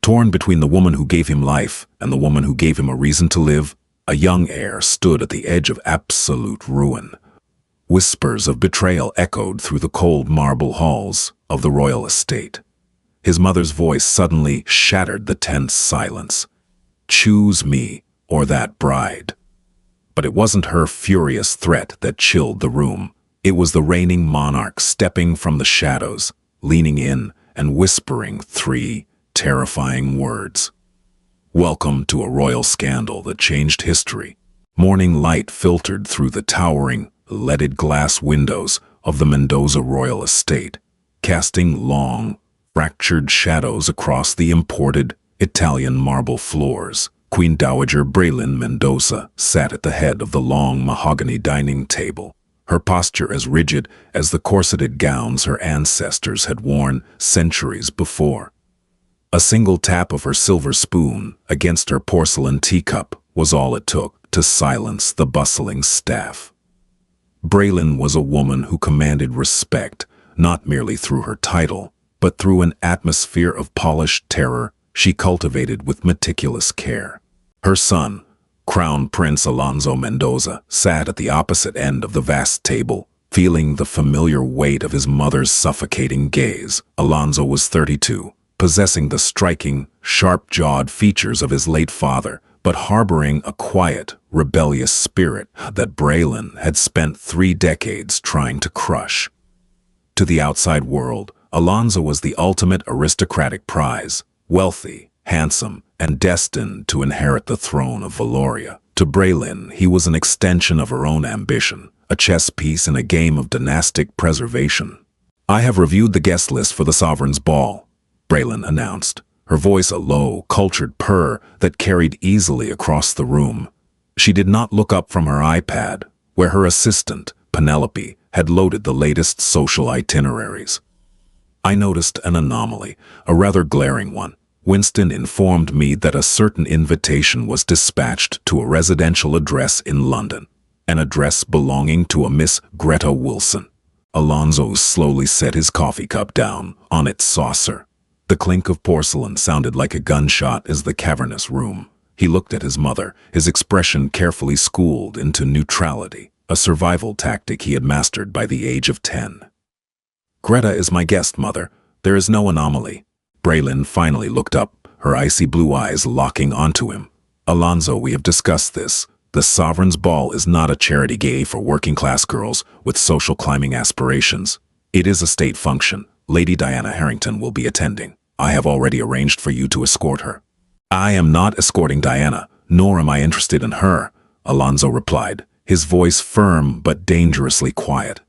Torn between the woman who gave him life and the woman who gave him a reason to live, a young heir stood at the edge of absolute ruin. Whispers of betrayal echoed through the cold marble halls of the royal estate. His mother's voice suddenly shattered the tense silence. "Choose me or that bride." But it wasn't her furious threat that chilled the room. It was the reigning monarch stepping from the shadows, leaning in and whispering three terrifying words. "Welcome to a royal scandal that changed history." Morning light filtered through the towering, leaded glass windows of the Mendoza royal estate, casting long, fractured shadows across the imported Italian marble floors. Queen Dowager Braylin Mendoza sat at the head of the long mahogany dining table, her posture as rigid as the corseted gowns her ancestors had worn centuries before. A single tap of her silver spoon against her porcelain teacup was all it took to silence the bustling staff. Braylin was a woman who commanded respect, not merely through her title, but through an atmosphere of polished terror she cultivated with meticulous care. Her son, Crown Prince Alonso Mendoza, sat at the opposite end of the vast table, feeling the familiar weight of his mother's suffocating gaze. Alonso was 32, possessing the striking, sharp-jawed features of his late father, but harboring a quiet, rebellious spirit that Braylin had spent 3 decades trying to crush. To the outside world, Alonso was the ultimate aristocratic prize, wealthy, handsome, and destined to inherit the throne of Valoria. To Braylin, he was an extension of her own ambition, a chess piece in a game of dynastic preservation. "I have reviewed the guest list for the sovereign's ball," Braylin announced, her voice a low, cultured purr that carried easily across the room. She did not look up from her iPad, where her assistant, Penelope, had loaded the latest social itineraries. "I noticed an anomaly, a rather glaring one. Winston informed me that a certain invitation was dispatched to a residential address in London, an address belonging to a Miss Greta Wilson." Alonso slowly set his coffee cup down on its saucer. The clink of porcelain sounded like a gunshot as the cavernous room. He looked at his mother, his expression carefully schooled into neutrality, a survival tactic he had mastered by the age of 10. "Greta is my guest, mother. There is no anomaly." Braylin finally looked up, her icy blue eyes locking onto him. "Alonso, we have discussed this. The sovereign's ball is not a charity gay for working-class girls with social climbing aspirations. It is a state function. Lady Diana Harrington will be attending. I have already arranged for you to escort her." "I am not escorting Diana, nor am I interested in her," Alonso replied, his voice firm but dangerously quiet.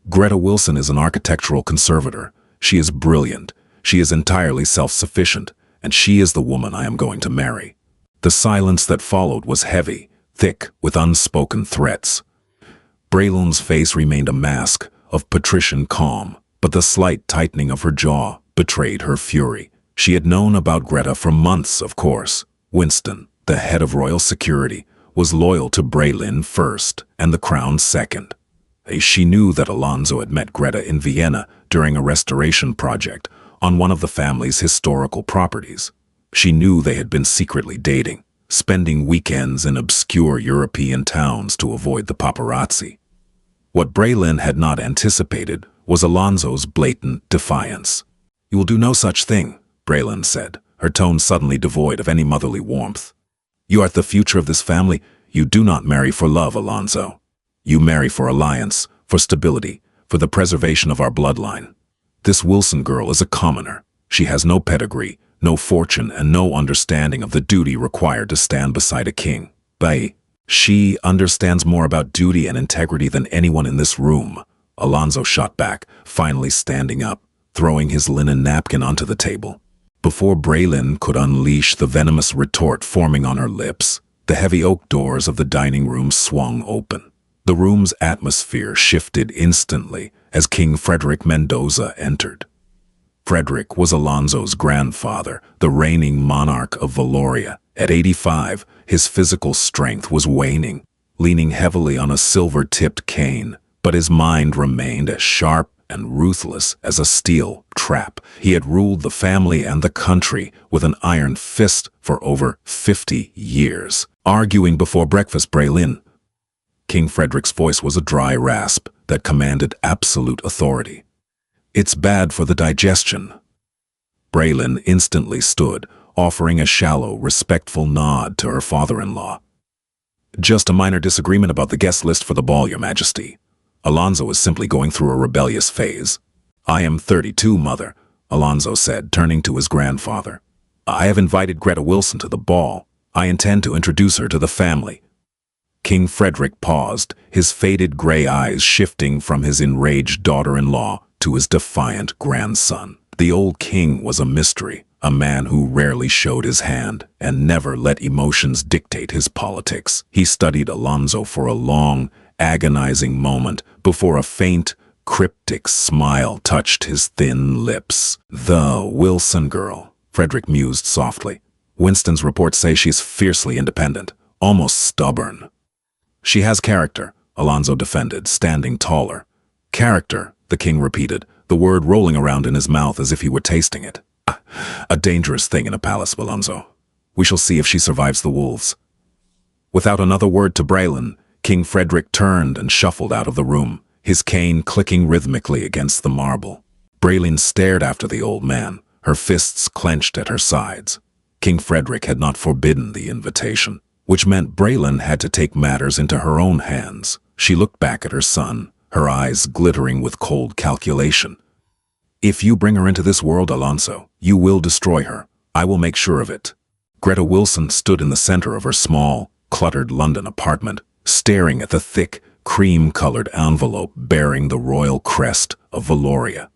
"Greta Wilson is an architectural conservator. She is brilliant. She is entirely self-sufficient, and she is the woman I am going to marry." The silence that followed was heavy, thick with unspoken threats. Braylin's face remained a mask of patrician calm, but the slight tightening of her jaw betrayed her fury. She had known about Greta for months, of course. Winston, the head of royal security, was loyal to Braylin first and the crown second. She knew that Alonso had met Greta in Vienna during a restoration project on one of the family's historical properties. She knew they had been secretly dating, spending weekends in obscure European towns to avoid the paparazzi. What Braylin had not anticipated was Alonso's blatant defiance. "You will do no such thing," Braylin said, her tone suddenly devoid of any motherly warmth. "You are the future of this family. You do not marry for love, Alonso. You marry for alliance, for stability, for the preservation of our bloodline. This Wilson girl is a commoner. She has no pedigree, no fortune, and no understanding of the duty required to stand beside a king. She understands more about duty and integrity than anyone in this room." Alonso shot back, finally standing up, throwing his linen napkin onto the table. Before Braylin could unleash the venomous retort forming on her lips, the heavy oak doors of the dining room swung open. The room's atmosphere shifted instantly as King Frederick Mendoza entered. Frederick was Alonso's grandfather, the reigning monarch of Valoria. At 85, his physical strength was waning, leaning heavily on a silver-tipped cane, but his mind remained as sharp and ruthless as a steel trap. He had ruled the family and the country with an iron fist for over 50 years. Arguing before breakfast, Braylin. King Frederick's voice was a dry rasp that commanded absolute authority. It's bad for the digestion. Braylin instantly stood, offering a shallow, respectful nod to her father-in-law. Just a minor disagreement about the guest list for the ball, Your Majesty. Alonso is simply going through a rebellious phase. I am 32, Mother, Alonso said, turning to his grandfather. I have invited Greta Wilson to the ball. I intend to introduce her to the family. King Frederick paused, his faded gray eyes shifting from his enraged daughter-in-law to his defiant grandson. The old king was a mystery, a man who rarely showed his hand and never let emotions dictate his politics. He studied Alonso for a long, agonizing moment before a faint, cryptic smile touched his thin lips. The Wilson girl, Frederick mused softly. Winston's reports say she's fiercely independent, almost stubborn. She has character, Alonso defended, standing taller. Character, the king repeated, the word rolling around in his mouth as if he were tasting it. A dangerous thing in a palace, Alonso. We shall see if she survives the wolves. Without another word to Braylin, King Frederick turned and shuffled out of the room, his cane clicking rhythmically against the marble. Braylin stared after the old man, her fists clenched at her sides. King Frederick had not forbidden the invitation, which meant Braylin had to take matters into her own hands. She looked back at her son, her eyes glittering with cold calculation. If you bring her into this world, Alonso, you will destroy her. I will make sure of it. Greta Wilson stood in the center of her small, cluttered London apartment, staring at the thick, cream-colored envelope bearing the royal crest of Valoria.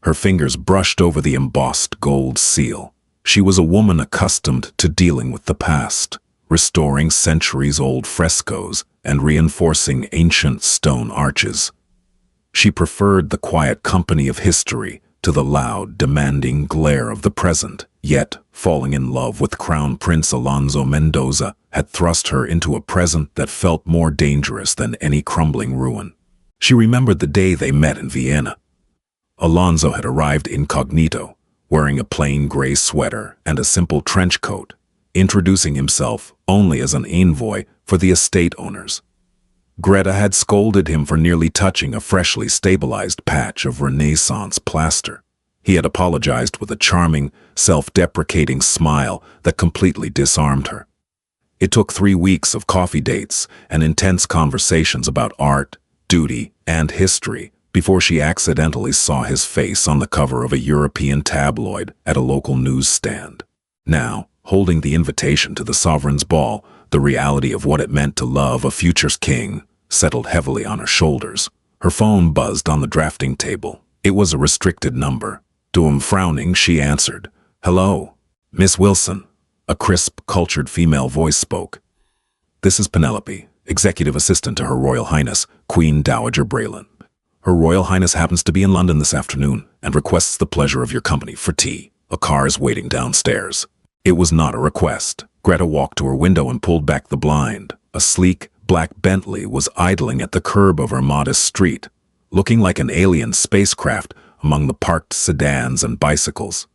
Her fingers brushed over the embossed gold seal. She was a woman accustomed to dealing with the past, restoring centuries-old frescoes and reinforcing ancient stone arches. She preferred the quiet company of history to the loud, demanding glare of the present, yet, falling in love with Crown Prince Alonso Mendoza had thrust her into a present that felt more dangerous than any crumbling ruin. She remembered the day they met in Vienna. Alonso had arrived incognito, wearing a plain gray sweater and a simple trench coat, introducing himself only as an envoy for the estate owners. Greta had scolded him for nearly touching a freshly stabilized patch of Renaissance plaster. He had apologized with a charming, self-deprecating smile that completely disarmed her. It took 3 weeks of coffee dates and intense conversations about art, duty, and history before she accidentally saw his face on the cover of a European tabloid at a local newsstand. Now, holding the invitation to the sovereign's ball, the reality of what it meant to love a future king settled heavily on her shoulders. Her phone buzzed on the drafting table. It was a restricted number. To him frowning, she answered. "Hello, Miss Wilson." A crisp, cultured female voice spoke. "This is Penelope, executive assistant to Her Royal Highness, Queen Dowager Braylin. Her Royal Highness happens to be in London this afternoon and requests the pleasure of your company for tea. A car is waiting downstairs." It was not a request. Greta walked to her window and pulled back the blind. A sleek, black Bentley was idling at the curb of her modest street, looking like an alien spacecraft among the parked sedans and bicycles.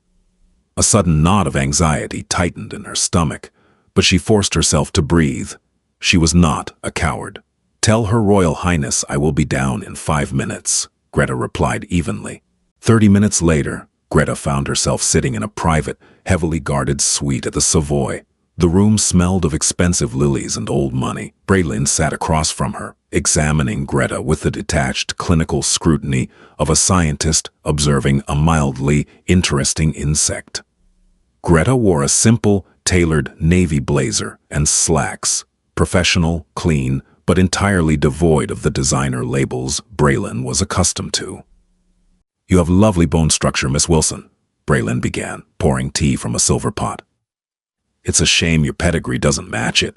A sudden knot of anxiety tightened in her stomach, but she forced herself to breathe. She was not a coward. "Tell Her Royal Highness I will be down in 5 minutes," Greta replied evenly. 30 minutes later, Greta found herself sitting in a private, heavily guarded suite at the Savoy. The room smelled of expensive lilies and old money. Braylin sat across from her, examining Greta with the detached clinical scrutiny of a scientist observing a mildly interesting insect. Greta wore a simple, tailored navy blazer and slacks, professional, clean, but entirely devoid of the designer labels Braylin was accustomed to. "You have lovely bone structure, Miss Wilson," Braylin began, pouring tea from a silver pot. "It's a shame your pedigree doesn't match it."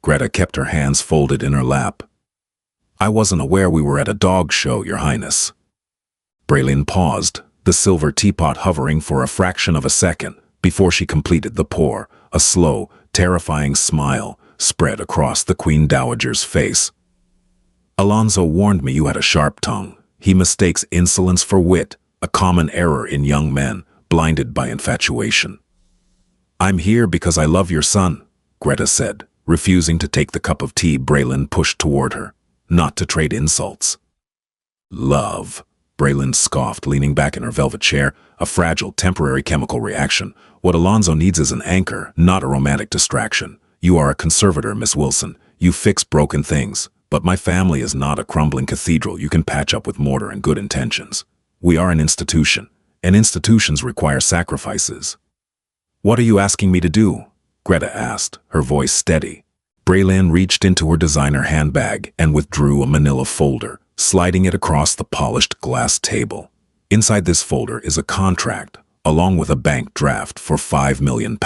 Greta kept her hands folded in her lap. "I wasn't aware we were at a dog show, Your Highness." Braylin paused, the silver teapot hovering for a fraction of a second before she completed the pour. A slow, terrifying smile spread across the Queen Dowager's face. "Alonso warned me you had a sharp tongue," He mistakes insolence for wit, a common error in young men, blinded by infatuation. "I'm here because I love your son," Greta said, refusing to take the cup of tea Braylon pushed toward her, not to trade insults. "Love," Braylon scoffed, leaning back in her velvet chair, "a fragile, temporary chemical reaction. What Alonzo needs is an anchor, not a romantic distraction. You are a conservator, Miss Wilson. You fix broken things. But my family is not a crumbling cathedral you can patch up with mortar and good intentions. We are an institution, and institutions require sacrifices." "What are you asking me to do?" Greta asked, her voice steady. Braylon reached into her designer handbag and withdrew a manila folder, sliding it across the polished glass table. "Inside this folder is a contract, along with a bank draft for £5 million.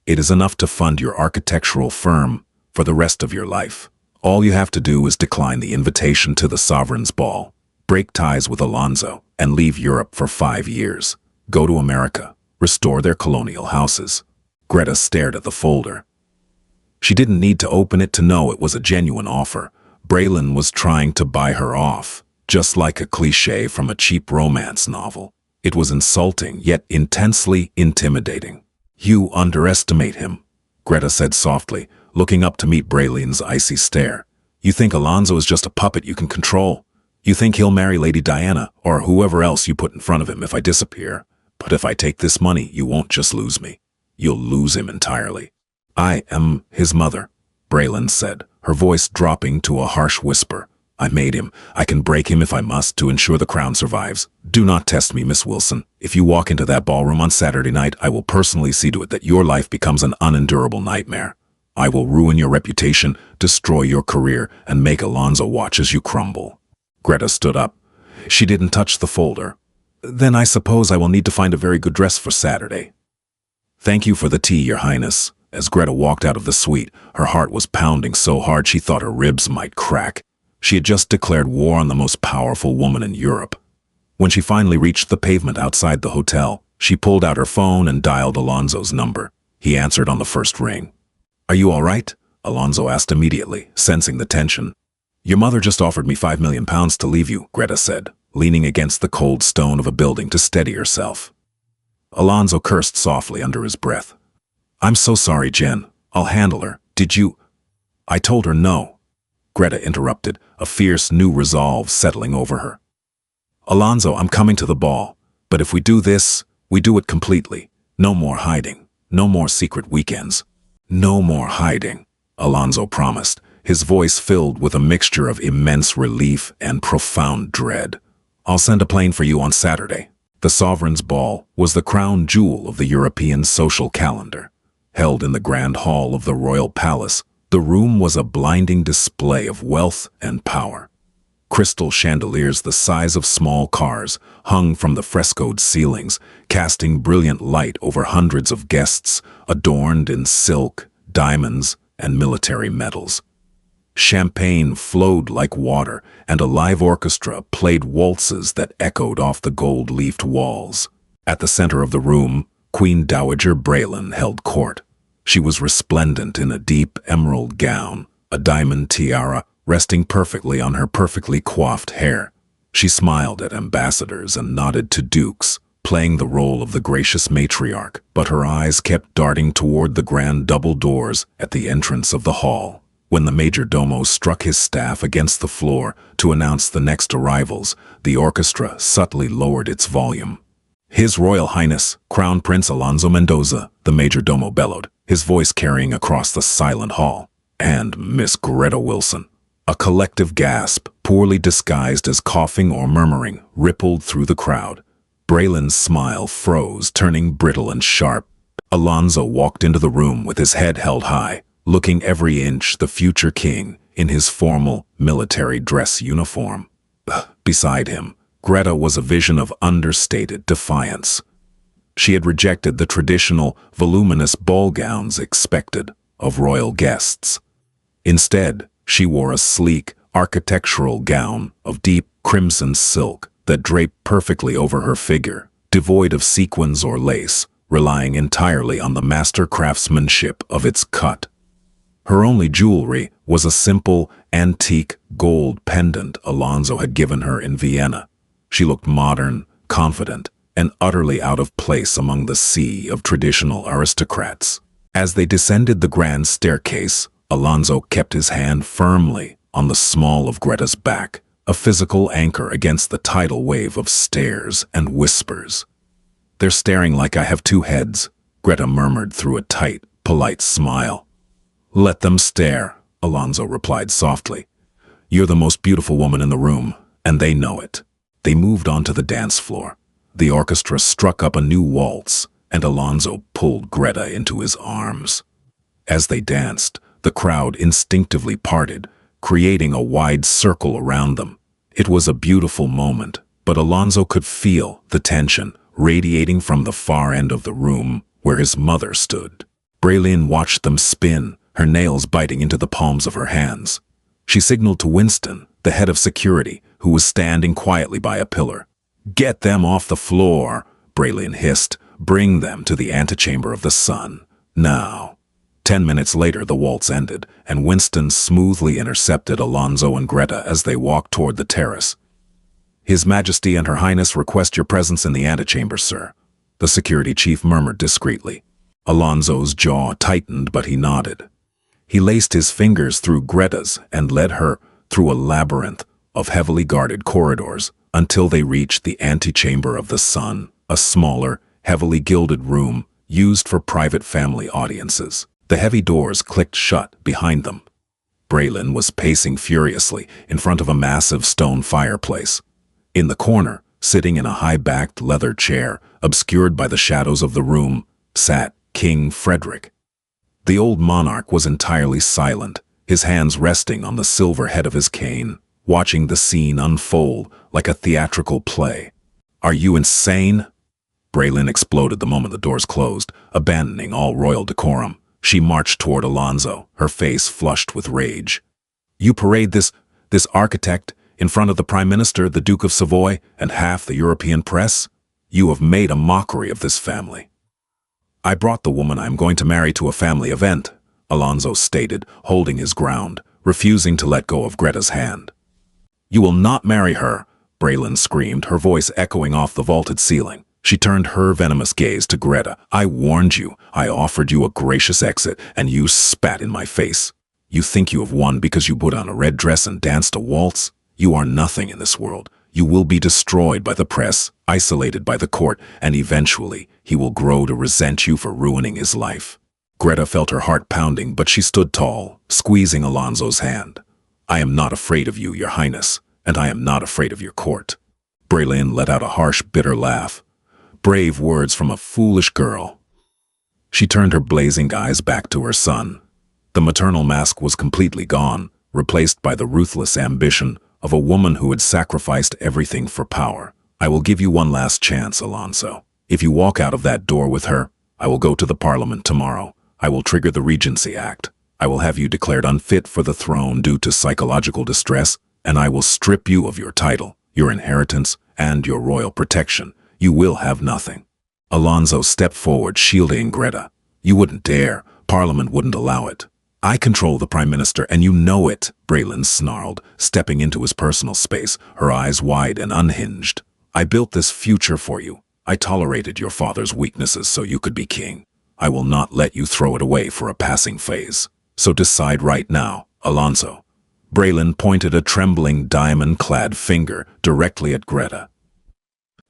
It is enough to fund your architectural firm for the rest of your life. All you have to do is decline the invitation to the Sovereign's Ball, break ties with Alonzo, and leave Europe for 5 years. Go to America, restore their colonial houses." Greta stared at the folder. She didn't need to open it to know it was a genuine offer. Braylon was trying to buy her off, just like a cliché from a cheap romance novel. It was insulting, yet intensely intimidating. "You underestimate him," Greta said softly, looking up to meet Braylon's icy stare. "You think Alonzo is just a puppet you can control. You think he'll marry Lady Diana or whoever else you put in front of him if I disappear. But if I take this money, you won't just lose me. You'll lose him entirely." "I am his mother," Braylon said, her voice dropping to a harsh whisper. "I made him. I can break him if I must to ensure the crown survives. Do not test me, Miss Wilson. If you walk into that ballroom on Saturday night, I will personally see to it that your life becomes an unendurable nightmare. I will ruin your reputation, destroy your career, and make Alonzo watch as you crumble." Greta stood up. She didn't touch the folder. "Then I suppose I will need to find a very good dress for Saturday." "Thank you for the tea, Your Highness." As Greta walked out of the suite, her heart was pounding so hard she thought her ribs might crack. She had just declared war on the most powerful woman in Europe. When she finally reached the pavement outside the hotel, she pulled out her phone and dialed Alonzo's number. He answered on the first ring. "Are you all right?" Alonzo asked immediately, sensing the tension. "Your mother just offered me £5 million to leave you," Greta said, leaning against the cold stone of a building to steady herself. Alonzo cursed softly under his breath. "I'm so sorry, Jen. I'll handle her. Did you—" "I told her no," Greta interrupted, a fierce new resolve settling over her. "Alonzo, I'm coming to the ball. But if we do this, we do it completely. No more hiding. No more secret weekends. No more hiding," Alonzo promised, his voice filled with a mixture of immense relief and profound dread. "I'll send a plane for you on Saturday." The Sovereign's Ball was the crown jewel of the European social calendar. Held in the Grand Hall of the Royal Palace, the room was a blinding display of wealth and power. Crystal chandeliers the size of small cars hung from the frescoed ceilings, casting brilliant light over hundreds of guests, adorned in silk, diamonds, and military medals. Champagne flowed like water, and a live orchestra played waltzes that echoed off the gold-leafed walls. At the center of the room, Queen Dowager Braylon held court. She was resplendent in a deep emerald gown, a diamond tiara resting perfectly on her perfectly coiffed hair. She smiled at ambassadors and nodded to dukes, playing the role of the gracious matriarch, but her eyes kept darting toward the grand double doors at the entrance of the hall. When the major domo struck his staff against the floor to announce the next arrivals, the orchestra subtly lowered its volume. "His Royal Highness, Crown Prince Alonzo Mendoza," the major domo bellowed, his voice carrying across the silent hall. "And Miss Greta Wilson." A collective gasp, poorly disguised as coughing or murmuring, rippled through the crowd. Braylon's smile froze, turning brittle and sharp. Alonzo walked into the room with his head held high, looking every inch the future king in his formal military dress uniform. Beside him, Greta was a vision of understated defiance. She had rejected the traditional, voluminous ball gowns expected of royal guests. Instead, she wore a sleek, architectural gown of deep crimson silk that draped perfectly over her figure, devoid of sequins or lace, relying entirely on the master craftsmanship of its cut. Her only jewelry was a simple, antique gold pendant Alonso had given her in Vienna. She looked modern, confident, and utterly out of place among the sea of traditional aristocrats. As they descended the grand staircase, Alonso kept his hand firmly on the small of Greta's back, a physical anchor against the tidal wave of stares and whispers. "They're staring like I have two heads," Greta murmured through a tight, polite smile. "Let them stare," Alonso replied softly. "You're the most beautiful woman in the room, and they know it." They moved onto the dance floor. The orchestra struck up a new waltz, and Alonso pulled Greta into his arms. As they danced, the crowd instinctively parted, creating a wide circle around them. It was a beautiful moment, but Alonso could feel the tension radiating from the far end of the room where his mother stood. Braylin watched them spin, her nails biting into the palms of her hands. She signaled to Winston, the head of security, who was standing quietly by a pillar. "Get them off the floor," Braylin hissed. "Bring them to the antechamber of the sun. Now." 10 minutes later, the waltz ended, and Winston smoothly intercepted Alonso and Greta as they walked toward the terrace. "His Majesty and Her Highness request your presence in the antechamber, sir," the security chief murmured discreetly. Alonso's jaw tightened, but he nodded. He laced his fingers through Greta's and led her through a labyrinth of heavily guarded corridors until they reached the antechamber of the sun, a smaller, heavily gilded room used for private family audiences. The heavy doors clicked shut behind them. Braylin was pacing furiously in front of a massive stone fireplace. In the corner, sitting in a high-backed leather chair, obscured by the shadows of the room, sat King Frederick. The old monarch was entirely silent, his hands resting on the silver head of his cane, watching the scene unfold like a theatrical play. "Are you insane?" Braylin exploded the moment the doors closed, abandoning all royal decorum. She marched toward Alonso, her face flushed with rage. "You parade this architect in front of the Prime Minister, the Duke of Savoy, and half the European press? You have made a mockery of this family." "I brought the woman I am going to marry to a family event," Alonso stated, holding his ground, refusing to let go of Greta's hand. "You will not marry her," Braylin screamed, her voice echoing off the vaulted ceiling. She turned her venomous gaze to Greta. "I warned you. I offered you a gracious exit, and you spat in my face. You think you have won because you put on a red dress and danced a waltz? You are nothing in this world. You will be destroyed by the press, isolated by the court, and eventually he will grow to resent you for ruining his life." Greta felt her heart pounding, but she stood tall, squeezing Alonso's hand. "I am not afraid of you, Your Highness, and I am not afraid of your court." Braylin let out a harsh, bitter laugh. Brave words from a foolish girl. She turned her blazing eyes back to her son. The maternal mask was completely gone, replaced by the ruthless ambition of a woman who had sacrificed everything for power. "I will give you one last chance, Alonso. If you walk out of that door with her, I will go to the Parliament tomorrow. I will trigger the Regency Act. I will have you declared unfit for the throne due to psychological distress, and I will strip you of your title, your inheritance, and your royal protection. You will have nothing." Alonso stepped forward, shielding Greta. "You wouldn't dare. Parliament wouldn't allow it." "I control the Prime Minister, and you know it," Braylin snarled, stepping into his personal space, her eyes wide and unhinged. "I built this future for you. I tolerated your father's weaknesses so you could be king. I will not let you throw it away for a passing phase. So decide right now, Alonso." Braylin pointed a trembling, diamond-clad finger directly at Greta.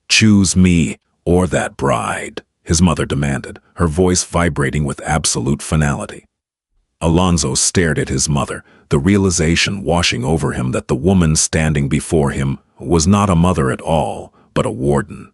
"Choose me or that bride," his mother demanded, her voice vibrating with absolute finality. Alonso stared at his mother, the realization washing over him that the woman standing before him was not a mother at all, but a warden.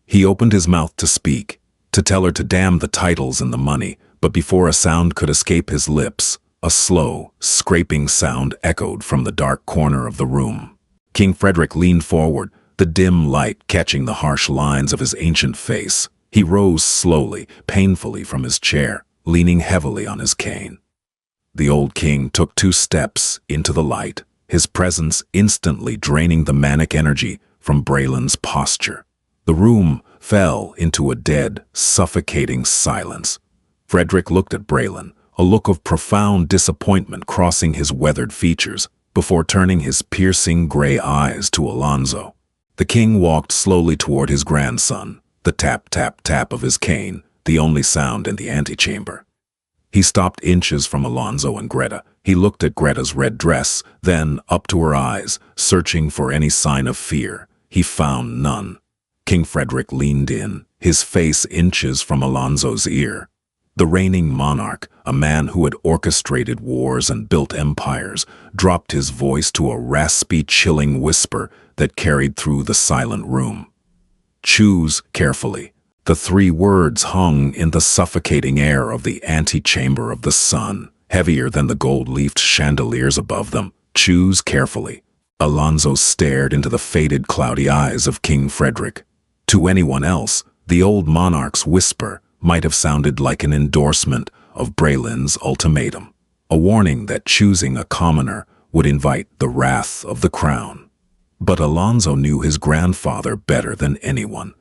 He opened his mouth to speak, to tell her to damn the titles and the money, but before a sound could escape his lips, a slow, scraping sound echoed from the dark corner of the room. King Frederick leaned forward, the dim light catching the harsh lines of his ancient face. He rose slowly, painfully from his chair, leaning heavily on his cane. The old king took 2 steps into the light, his presence instantly draining the manic energy from Braylin's posture. The room fell into a dead, suffocating silence. Frederick looked at Braylin, a look of profound disappointment crossing his weathered features, before turning his piercing gray eyes to Alonso. The king walked slowly toward his grandson, the tap-tap-tap of his cane, the only sound in the antechamber. He stopped inches from Alonso and Greta. He looked at Greta's red dress, then up to her eyes, searching for any sign of fear. He found none. King Frederick leaned in, his face inches from Alonso's ear. The reigning monarch, a man who had orchestrated wars and built empires, dropped his voice to a raspy, chilling whisper that carried through the silent room. "Choose carefully." The three words hung in the suffocating air of the antechamber of the sun, heavier than the gold-leafed chandeliers above them. "Choose carefully." Alonso stared into the faded, cloudy eyes of King Frederick. To anyone else, the old monarch's whisper might have sounded like an endorsement of Braylin's ultimatum, a warning that choosing a commoner would invite the wrath of the crown. But Alonso knew his grandfather better than anyone.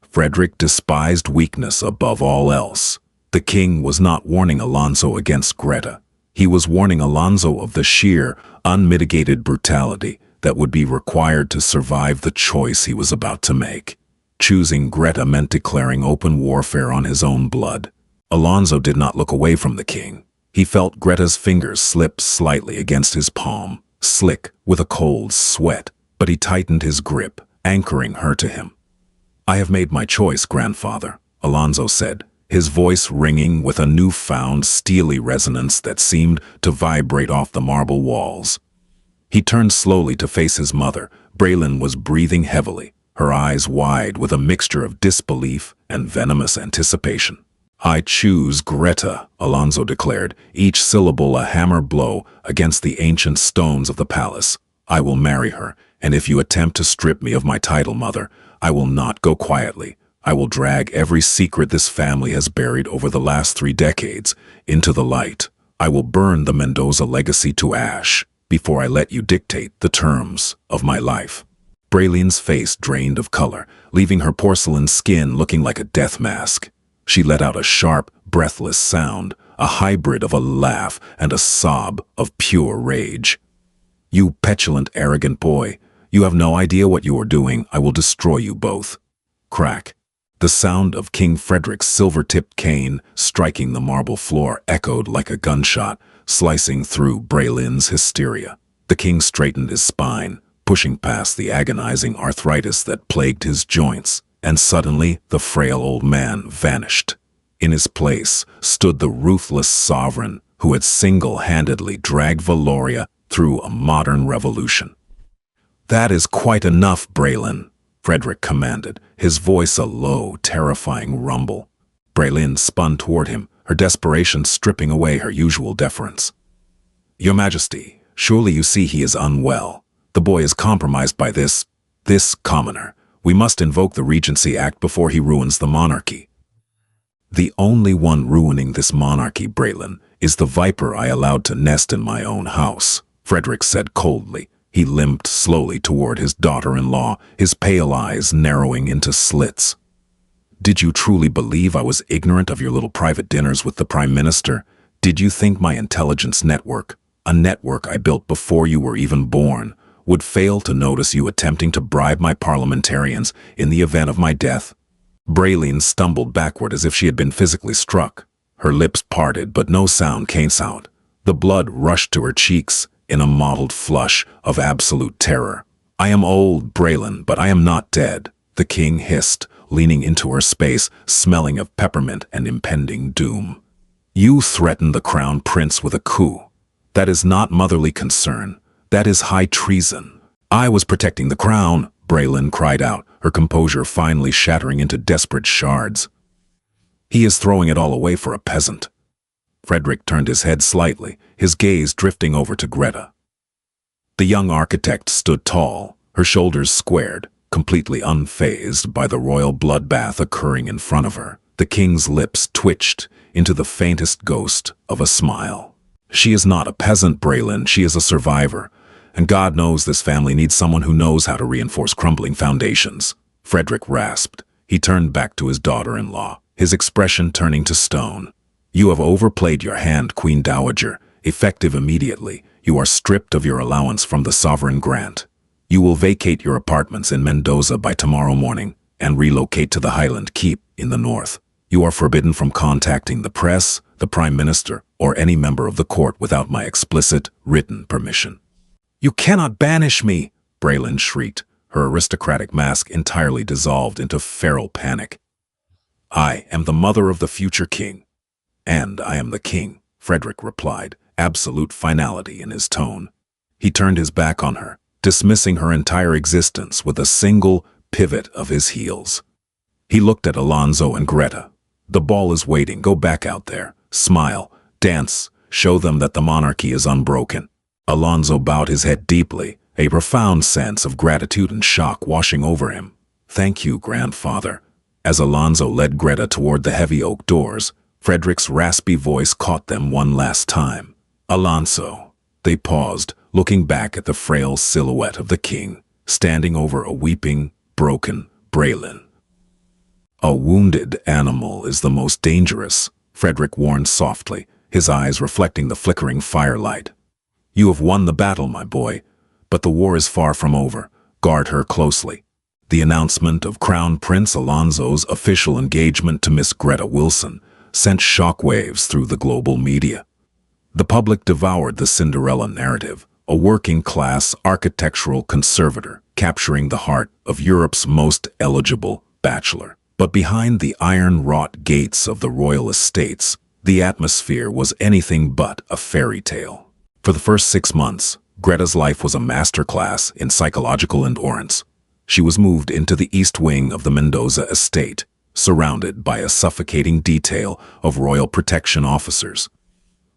Frederick despised weakness above all else. The king was not warning Alonso against Greta. He was warning Alonso of the sheer, unmitigated brutality that would be required to survive the choice he was about to make. Choosing Greta meant declaring open warfare on his own blood. Alonso did not look away from the king. He felt Greta's fingers slip slightly against his palm, slick with a cold sweat, but he tightened his grip, anchoring her to him. "I have made my choice, grandfather," Alonso said, his voice ringing with a newfound steely resonance that seemed to vibrate off the marble walls. He turned slowly to face his mother. Braylin was breathing heavily, her eyes wide with a mixture of disbelief and venomous anticipation. "I choose Greta," Alonso declared, each syllable a hammer blow against the ancient stones of the palace. "I will marry her, and if you attempt to strip me of my title, mother, I will not go quietly. I will drag every secret this family has buried over the last 3 decades into the light. I will burn the Mendoza legacy to ash before I let you dictate the terms of my life." Braylin's face drained of color, leaving her porcelain skin looking like a death mask. She let out a sharp, breathless sound, a hybrid of a laugh and a sob of pure rage. "You petulant, arrogant boy. You have no idea what you are doing. I will destroy you both." Crack. The sound of King Frederick's silver-tipped cane striking the marble floor echoed like a gunshot, slicing through Braylin's hysteria. The king straightened his spine, pushing past the agonizing arthritis that plagued his joints, and suddenly the frail old man vanished. In his place stood the ruthless sovereign who had single-handedly dragged Valoria through a modern revolution. "That is quite enough, Braylin," Frederick commanded, his voice a low, terrifying rumble. Braylin spun toward him, her desperation stripping away her usual deference. "Your Majesty, surely you see he is unwell. The boy is compromised by this commoner. We must invoke the Regency Act before he ruins the monarchy." "The only one ruining this monarchy, Braylin, is the viper I allowed to nest in my own house," Frederick said coldly. He limped slowly toward his daughter-in-law, his pale eyes narrowing into slits. "Did you truly believe I was ignorant of your little private dinners with the Prime Minister? Did you think my intelligence network, a network I built before you were even born, would fail to notice you attempting to bribe my parliamentarians in the event of my death?" Braylin stumbled backward as if she had been physically struck. Her lips parted, but no sound came out. The blood rushed to her cheeks in a mottled flush of absolute terror. "I am old, Braylin, but I am not dead," the king hissed, leaning into her space, smelling of peppermint and impending doom. "You threatened the crown prince with a coup. That is not motherly concern. That is high treason." "I was protecting the crown," Braylin cried out, her composure finally shattering into desperate shards. "He is throwing it all away for a peasant." Frederick turned his head slightly, his gaze drifting over to Greta. The young architect stood tall, her shoulders squared, completely unfazed by the royal bloodbath occurring in front of her. The king's lips twitched into the faintest ghost of a smile. "She is not a peasant, Braylin. She is a survivor. And God knows this family needs someone who knows how to reinforce crumbling foundations." Frederick rasped. He turned back to his daughter-in-law, his expression turning to stone. You have overplayed your hand, Queen Dowager. Effective immediately, you are stripped of your allowance from the sovereign grant. You will vacate your apartments in Mendoza by tomorrow morning and relocate to the Highland Keep in the north. You are forbidden from contacting the press, the Prime Minister, or any member of the court without my explicit, written permission. You cannot banish me, Braylon shrieked, her aristocratic mask entirely dissolved into feral panic. I am the mother of the future king. And I am the king, Frederick replied, absolute finality in his tone. He turned his back on her, dismissing her entire existence with a single pivot of his heels. He looked at Alonso and Greta. The ball is waiting. Go back out there. Smile. Dance. Show them that the monarchy is unbroken. Alonso bowed his head deeply, a profound sense of gratitude and shock washing over him. Thank you, grandfather. As Alonso led Greta toward the heavy oak doors, Frederick's raspy voice caught them one last time. Alonso. They paused, looking back at the frail silhouette of the king, standing over a weeping, broken Braylon. A wounded animal is the most dangerous, Frederick warned softly, his eyes reflecting the flickering firelight. You have won the battle, my boy, but the war is far from over. Guard her closely. The announcement of Crown Prince Alonso's official engagement to Miss Greta Wilson sent shockwaves through the global media. The public devoured the Cinderella narrative, a working-class architectural conservator capturing the heart of Europe's most eligible bachelor. But behind the iron-wrought gates of the royal estates, the atmosphere was anything but a fairy tale. For the first 6 months, Greta's life was a masterclass in psychological endurance. She was moved into the east wing of the Mendoza estate, surrounded by a suffocating detail of royal protection officers.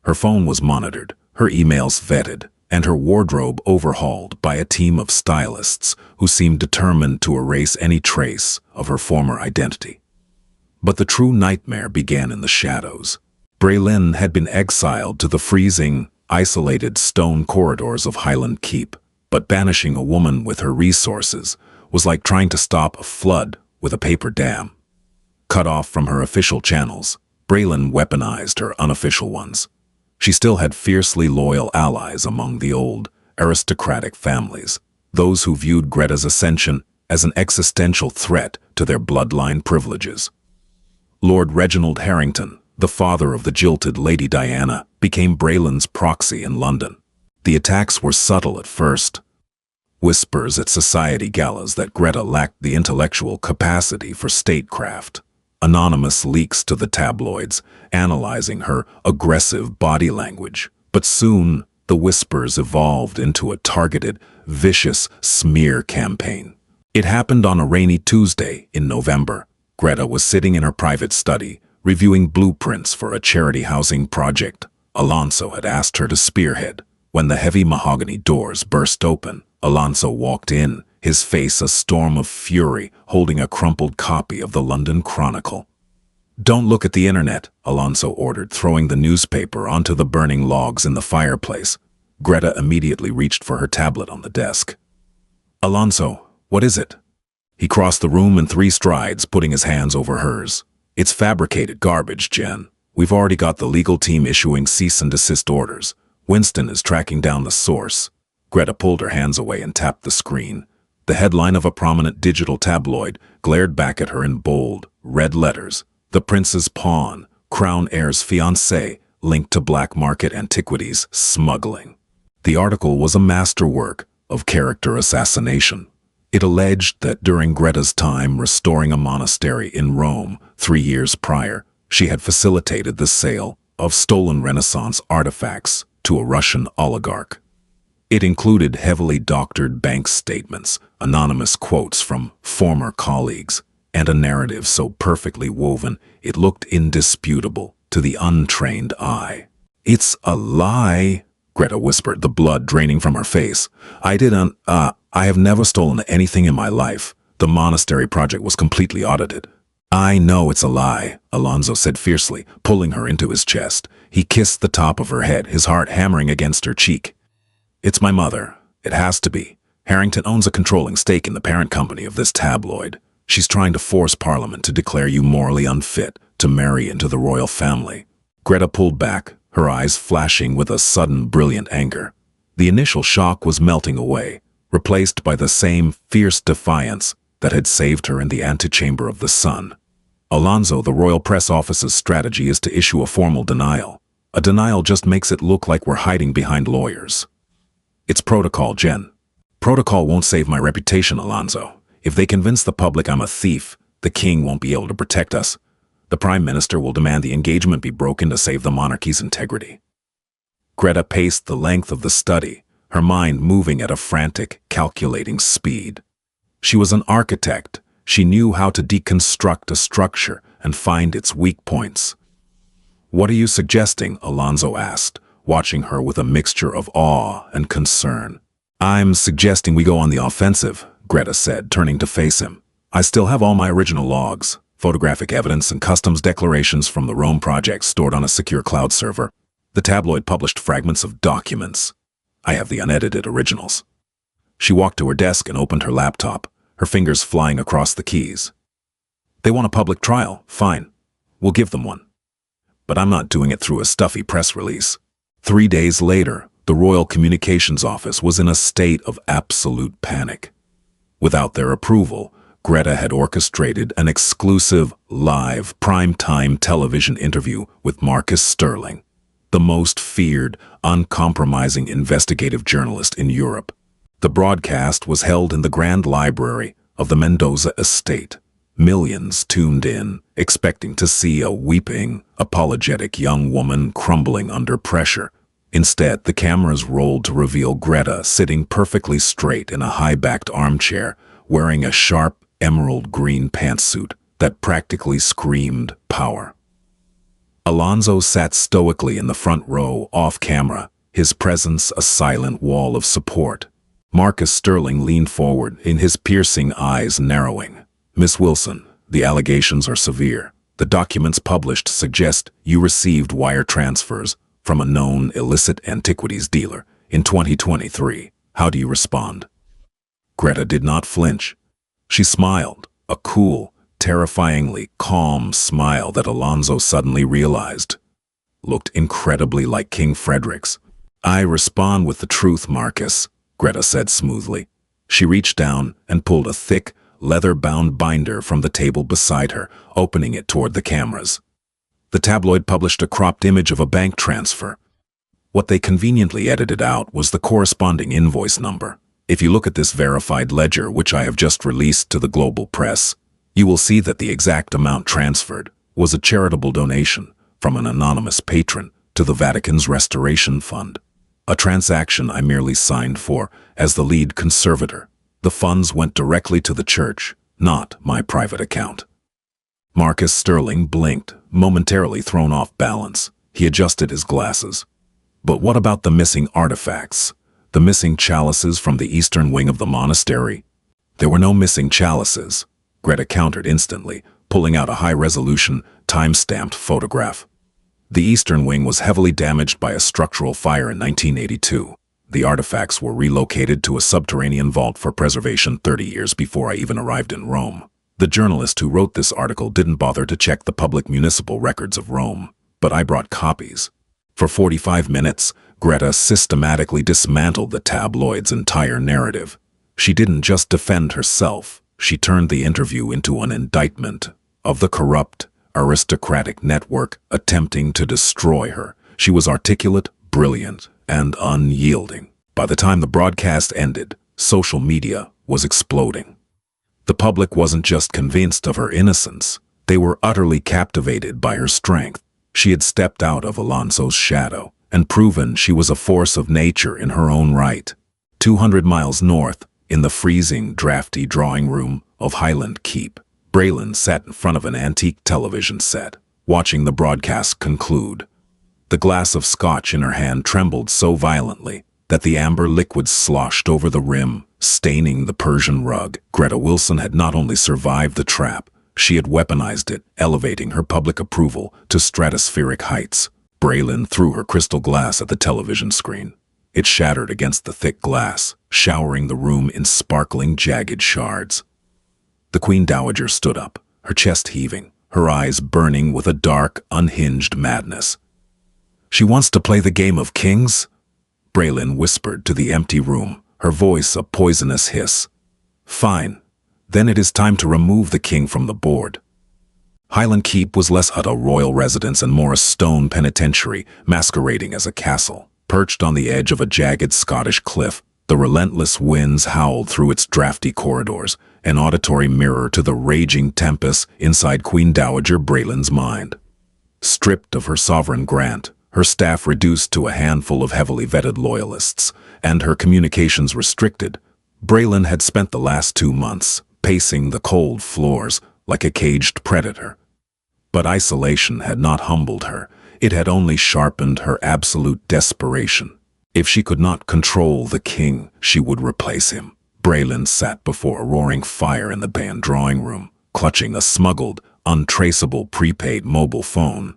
Her phone was monitored, her emails vetted, and her wardrobe overhauled by a team of stylists who seemed determined to erase any trace of her former identity. But the true nightmare began in the shadows. Braylon had been exiled to the freezing, isolated stone corridors of Highland Keep, but banishing a woman with her resources was like trying to stop a flood with a paper dam. Cut off from her official channels, Braylon weaponized her unofficial ones. She still had fiercely loyal allies among the old, aristocratic families, those who viewed Greta's ascension as an existential threat to their bloodline privileges. Lord Reginald Harrington, the father of the jilted Lady Diana, became Braylon's proxy in London. The attacks were subtle at first. Whispers at society galas that Greta lacked the intellectual capacity for statecraft. Anonymous leaks to the tabloids, analyzing her aggressive body language. But soon, the whispers evolved into a targeted, vicious smear campaign. It happened on a rainy Tuesday in November. Greta was sitting in her private study, reviewing blueprints for a charity housing project Alonso had asked her to spearhead. When the heavy mahogany doors burst open, Alonso walked in, his face a storm of fury, holding a crumpled copy of the London Chronicle. Don't look at the internet, Alonso ordered, throwing the newspaper onto the burning logs in the fireplace. Greta immediately reached for her tablet on the desk. Alonso, what is it? He crossed the room in 3 strides, putting his hands over hers. It's fabricated garbage, Jen. We've already got the legal team issuing cease and desist orders. Winston is tracking down the source. Greta pulled her hands away and tapped the screen. The headline of a prominent digital tabloid glared back at her in bold, red letters. The Prince's Pawn, Crown Heir's fiancé, linked to black market antiquities smuggling. The article was a masterwork of character assassination. It alleged that during Greta's time restoring a monastery in Rome 3 years prior, she had facilitated the sale of stolen Renaissance artifacts to a Russian oligarch. It included heavily doctored bank statements, anonymous quotes from former colleagues, and a narrative so perfectly woven it looked indisputable to the untrained eye. It's a lie, Greta whispered, the blood draining from her face. I have never stolen anything in my life. The monastery project was completely audited. I know it's a lie, Alonso said fiercely, pulling her into his chest. He kissed the top of her head, his heart hammering against her cheek. It's my mother. It has to be. Harrington owns a controlling stake in the parent company of this tabloid. She's trying to force Parliament to declare you morally unfit to marry into the royal family. Greta pulled back, her eyes flashing with a sudden brilliant anger. The initial shock was melting away, replaced by the same fierce defiance that had saved her in the antechamber of the Sun. Alonso, the Royal Press Office's strategy is to issue a formal denial. A denial just makes it look like we're hiding behind lawyers. It's protocol, Jen. Protocol won't save my reputation, Alonso. If they convince the public I'm a thief, the king won't be able to protect us. The Prime Minister will demand the engagement be broken to save the monarchy's integrity. Greta paced the length of the study, her mind moving at a frantic, calculating speed. She was an architect. She knew how to deconstruct a structure and find its weak points. "What are you suggesting?" Alonso asked, watching her with a mixture of awe and concern. "I'm suggesting we go on the offensive," Greta said, turning to face him. "I still have all my original logs, photographic evidence and customs declarations from the Rome project stored on a secure cloud server. The tabloid published fragments of documents. I have the unedited originals." She walked to her desk and opened her laptop, her fingers flying across the keys. "They want a public trial. Fine. We'll give them one. But I'm not doing it through a stuffy press release." 3 days later, the Royal Communications Office was in a state of absolute panic. Without their approval, Greta had orchestrated an exclusive, live, prime-time television interview with Marcus Sterling, the most feared, uncompromising investigative journalist in Europe. The broadcast was held in the Grand Library of the Mendoza estate. Millions tuned in, expecting to see a weeping, apologetic young woman crumbling under pressure. Instead, the cameras rolled to reveal Greta sitting perfectly straight in a high-backed armchair, wearing a sharp, emerald green pantsuit that practically screamed power. Alonso sat stoically in the front row, off-camera, his presence a silent wall of support. Marcus Sterling leaned forward, in his piercing eyes narrowing. "Miss Wilson, the allegations are severe. The documents published suggest you received wire transfers from a known illicit antiquities dealer in 2023. How do you respond?" Greta did not flinch. She smiled, a cool, terrifyingly calm smile that Alonso suddenly realized looked incredibly like King Frederick's. "I respond with the truth, Marcus," Greta said smoothly. She reached down and pulled a thick, leather-bound binder from the table beside her, opening it toward the cameras. The tabloid published a cropped image of a bank transfer. What they conveniently edited out was the corresponding invoice number. If you look at this verified ledger, which I have just released to the global press, you will see that the exact amount transferred was a charitable donation from an anonymous patron to the Vatican's Restoration Fund, a transaction I merely signed for as the lead conservator. The funds went directly to the church, not my private account. Marcus Sterling blinked, momentarily thrown off balance. He adjusted his glasses. "But what about the missing artifacts? The missing chalices from the eastern wing of the monastery?" "There were no missing chalices," Greta countered instantly, pulling out a high-resolution, time-stamped photograph. "The eastern wing was heavily damaged by a structural fire in 1982. The artifacts were relocated to a subterranean vault for preservation 30 years before I even arrived in Rome. The journalist who wrote this article didn't bother to check the public municipal records of Rome, but I brought copies." For 45 minutes, Greta systematically dismantled the tabloid's entire narrative. She didn't just defend herself, she turned the interview into an indictment of the corrupt, aristocratic network attempting to destroy her. She was articulate, brilliant, and unyielding. By the time the broadcast ended, social media was exploding. The public wasn't just convinced of her innocence, they were utterly captivated by her strength. She had stepped out of Alonso's shadow and proven she was a force of nature in her own right. 200 miles north, in the freezing, drafty drawing room of Highland Keep, Braylon sat in front of an antique television set, watching the broadcast conclude. The glass of scotch in her hand trembled so violently that the amber liquid sloshed over the rim, staining the Persian rug. Greta Wilson had not only survived the trap, she had weaponized it, elevating her public approval to stratospheric heights. Braylon threw her crystal glass at the television screen. It shattered against the thick glass, showering the room in sparkling, jagged shards. The Queen Dowager stood up, her chest heaving, her eyes burning with a dark, unhinged madness. She wants to play the game of kings? Braylon whispered to the empty room, her voice a poisonous hiss. Fine. Then it is time to remove the king from the board. Highland Keep was less a royal residence and more a stone penitentiary masquerading as a castle. Perched on the edge of a jagged Scottish cliff, the relentless winds howled through its drafty corridors, an auditory mirror to the raging tempest inside Queen Dowager Braylon's mind. Stripped of her sovereign grant, her staff reduced to a handful of heavily vetted loyalists, and her communications restricted, Braylon had spent the last 2 months pacing the cold floors like a caged predator. But isolation had not humbled her. It had only sharpened her absolute desperation. If she could not control the king, she would replace him. Braylon sat before a roaring fire in the band drawing room, clutching a smuggled, untraceable prepaid mobile phone.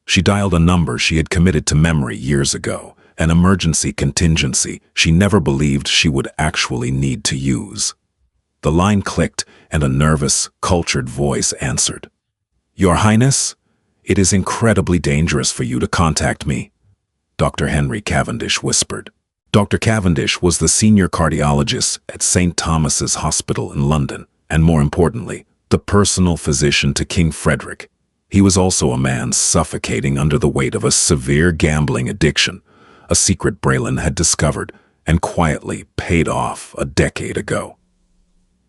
She dialed a number she had committed to memory years ago, an emergency contingency she never believed she would actually need to use. The line clicked, and a nervous, cultured voice answered. "Your Highness, it is incredibly dangerous for you to contact me," Dr. Henry Cavendish whispered. Dr. Cavendish was the senior cardiologist at St. Thomas's Hospital in London, and more importantly, the personal physician to King Frederick. He was also a man suffocating under the weight of a severe gambling addiction, a secret Braylon had discovered and quietly paid off a decade ago.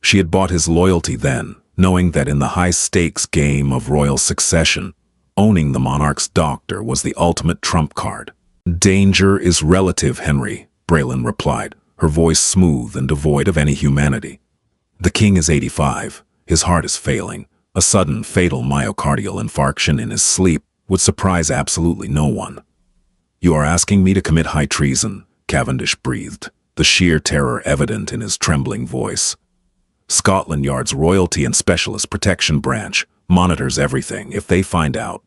She had bought his loyalty then, knowing that in the high-stakes game of royal succession, owning the monarch's doctor was the ultimate trump card. "Danger is relative, Henry," Braylon replied, her voice smooth and devoid of any humanity. "The king is 85. His heart is failing. A sudden, fatal myocardial infarction in his sleep would surprise absolutely no one." "You are asking me to commit high treason," Cavendish breathed, the sheer terror evident in his trembling voice. "Scotland Yard's Royalty and Specialist Protection Branch monitors everything. If they find out—"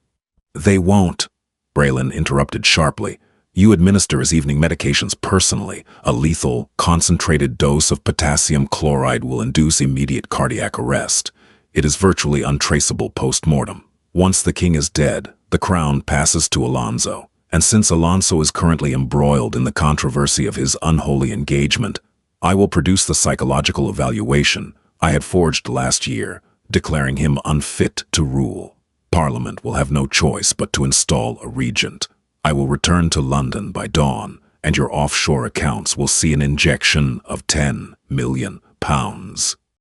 "They won't," Braylon interrupted sharply. "You administer his evening medications personally. A lethal, concentrated dose of potassium chloride will induce immediate cardiac arrest. It is virtually untraceable post-mortem. Once the king is dead, the crown passes to Alonso. And since Alonso is currently embroiled in the controversy of his unholy engagement, I will produce the psychological evaluation I had forged last year, declaring him unfit to rule. Parliament will have no choice but to install a regent. I will return to London by dawn, and your offshore accounts will see an injection of £10 million.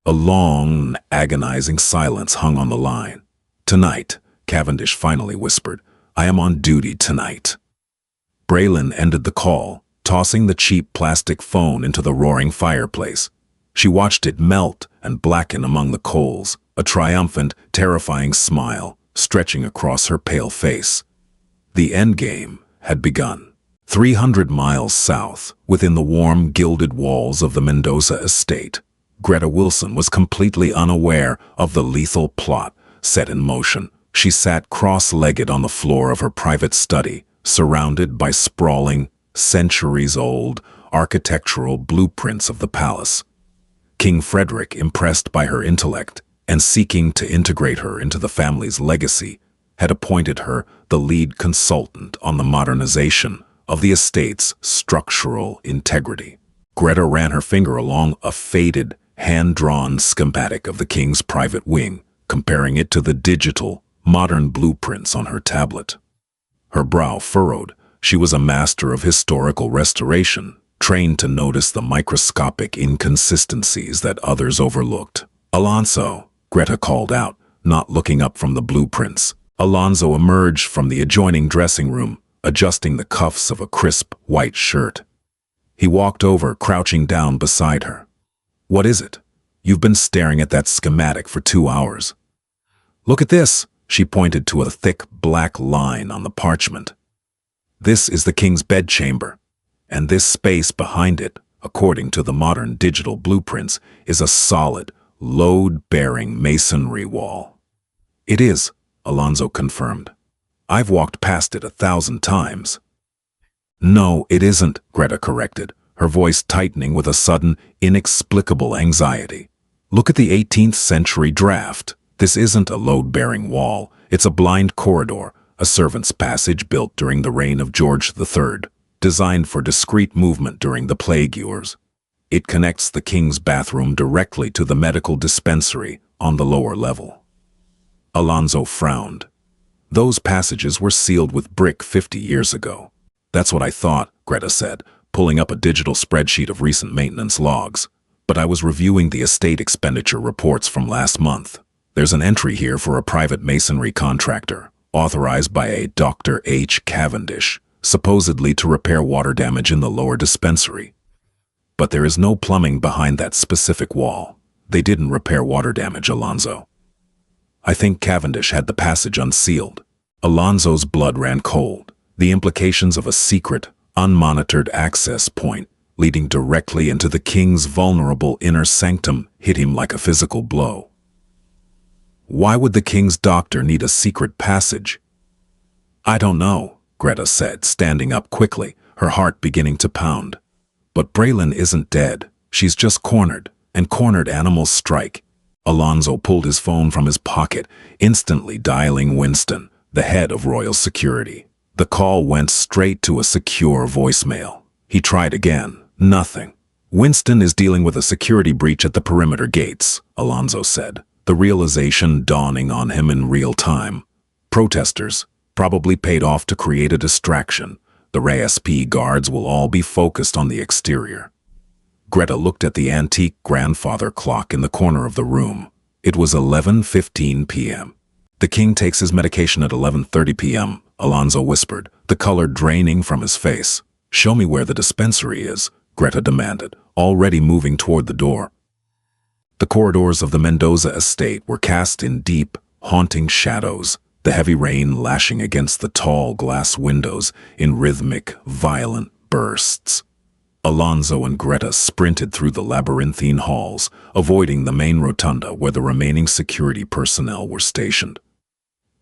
A long, agonizing silence hung on the line. "Tonight," Cavendish finally whispered, "I am on duty tonight." Braylon ended the call, tossing the cheap plastic phone into the roaring fireplace. She watched it melt and blacken among the coals, a triumphant, terrifying smile stretching across her pale face. The endgame had begun. 300 miles south, within the warm, gilded walls of the Mendoza estate, Greta Wilson was completely unaware of the lethal plot set in motion. She sat cross-legged on the floor of her private study, surrounded by sprawling, centuries-old architectural blueprints of the palace. King Frederick, impressed by her intellect and seeking to integrate her into the family's legacy, had appointed her the lead consultant on the modernization of the estate's structural integrity. Greta ran her finger along a faded, hand-drawn schematic of the king's private wing, comparing it to the digital, modern blueprints on her tablet. Her brow furrowed. She was a master of historical restoration, trained to notice the microscopic inconsistencies that others overlooked. "Alonso," Greta called out, not looking up from the blueprints. Alonso emerged from the adjoining dressing room, adjusting the cuffs of a crisp, white shirt. He walked over, crouching down beside her. "What is it? You've been staring at that schematic for 2 hours." "Look at this," she pointed to a thick black line on the parchment. "This is the king's bedchamber, and this space behind it, according to the modern digital blueprints, is a solid, load-bearing masonry wall." "It is," Alonso confirmed. "I've walked past it 1,000 times." "No, it isn't," Greta corrected, her voice tightening with a sudden, inexplicable anxiety. "Look at the 18th century draft. This isn't a load-bearing wall. It's a blind corridor, a servant's passage built during the reign of George III, designed for discreet movement during the plague years. It connects the king's bathroom directly to the medical dispensary on the lower level. Alonso frowned. Those passages were sealed with brick 50 years ago. That's what I thought, Greta said, pulling up a digital spreadsheet of recent maintenance logs. But I was reviewing the estate expenditure reports from last month. There's an entry here for a private masonry contractor, authorized by a Dr. H. Cavendish, supposedly to repair water damage in the lower dispensary. But there is no plumbing behind that specific wall. They didn't repair water damage, Alonso. I think Cavendish had the passage unsealed. Alonso's blood ran cold. The implications of a secret, unmonitored access point leading directly into the king's vulnerable inner sanctum hit him like a physical blow. Why would the king's doctor need a secret passage? I don't know, Greta said, standing up quickly, her heart beginning to pound. But Braylon isn't dead. She's just cornered, and cornered animals strike. Alonso pulled his phone from his pocket, instantly dialing Winston, the head of Royal Security. The call went straight to a secure voicemail. He tried again. Nothing. Winston is dealing with a security breach at the perimeter gates, Alonso said, the realization dawning on him in real time. Protesters, probably paid off to create a distraction. The RASP guards will all be focused on the exterior. Greta looked at the antique grandfather clock in the corner of the room. It was 11:15 p.m. The king takes his medication at 11:30 p.m., Alonso whispered, the color draining from his face. Show me where the dispensary is, Greta demanded, already moving toward the door. The corridors of the Mendoza estate were cast in deep, haunting shadows, the heavy rain lashing against the tall glass windows in rhythmic, violent bursts. Alonso and Greta sprinted through the labyrinthine halls, avoiding the main rotunda where the remaining security personnel were stationed.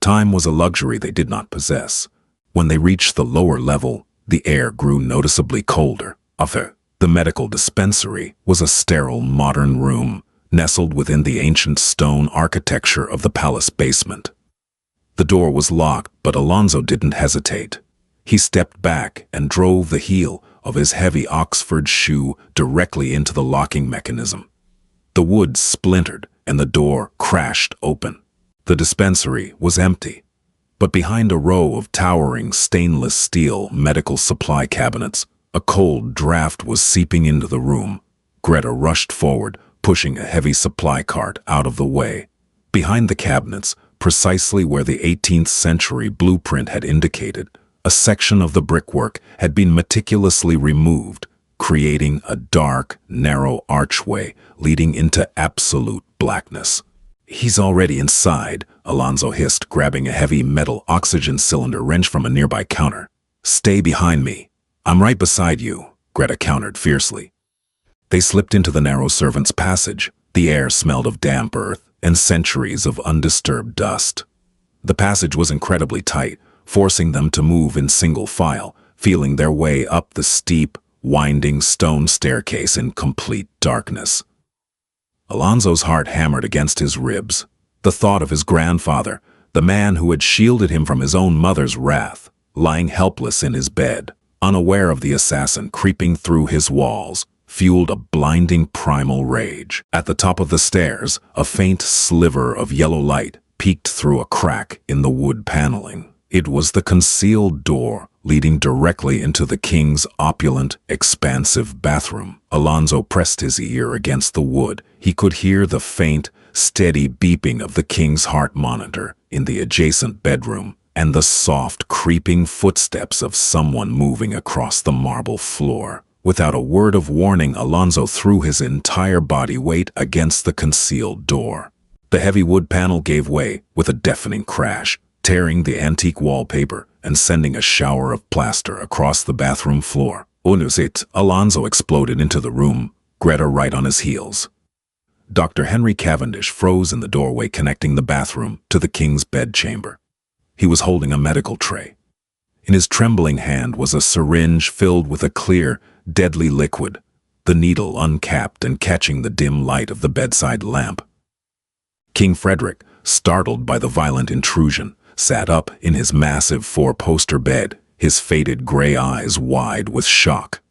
Time was a luxury they did not possess. When they reached the lower level, the air grew noticeably colder. The medical dispensary was a sterile, modern room, nestled within the ancient stone architecture of the palace basement. The door was locked, but Alonso didn't hesitate. He stepped back and drove the heel of his heavy Oxford shoe directly into the locking mechanism. The wood splintered and the door crashed open. The dispensary was empty, but behind a row of towering stainless steel medical supply cabinets, a cold draft was seeping into the room. Greta rushed forward, pushing a heavy supply cart out of the way. Behind the cabinets, precisely where the 18th century blueprint had indicated, a section of the brickwork had been meticulously removed, creating a dark, narrow archway leading into absolute blackness. He's already inside, Alonso hissed, grabbing a heavy metal oxygen cylinder wrench from a nearby counter. Stay behind me. I'm right beside you, Greta countered fiercely. They slipped into the narrow servant's passage. The air smelled of damp earth and centuries of undisturbed dust. The passage was incredibly tight, forcing them to move in single file, feeling their way up the steep, winding stone staircase in complete darkness. Alonso's heart hammered against his ribs. The thought of his grandfather, the man who had shielded him from his own mother's wrath, lying helpless in his bed, unaware of the assassin creeping through his walls, fueled a blinding primal rage. At the top of the stairs, a faint sliver of yellow light peeked through a crack in the wood paneling. It was the concealed door leading directly into the king's opulent, expansive bathroom. Alonso pressed his ear against the wood. He could hear the faint, steady beeping of the king's heart monitor in the adjacent bedroom, and the soft, creeping footsteps of someone moving across the marble floor. Without a word of warning, Alonso threw his entire body weight against the concealed door. The heavy wood panel gave way with a deafening crash, tearing the antique wallpaper and sending a shower of plaster across the bathroom floor. Unuzit, Alonso exploded into the room, Greta right on his heels. Dr. Henry Cavendish froze in the doorway connecting the bathroom to the king's bedchamber. He was holding a medical tray. In his trembling hand was a syringe filled with a clear, deadly liquid, the needle uncapped and catching the dim light of the bedside lamp. King Frederick, startled by the violent intrusion, sat up in his massive four-poster bed, his faded gray eyes wide with shock.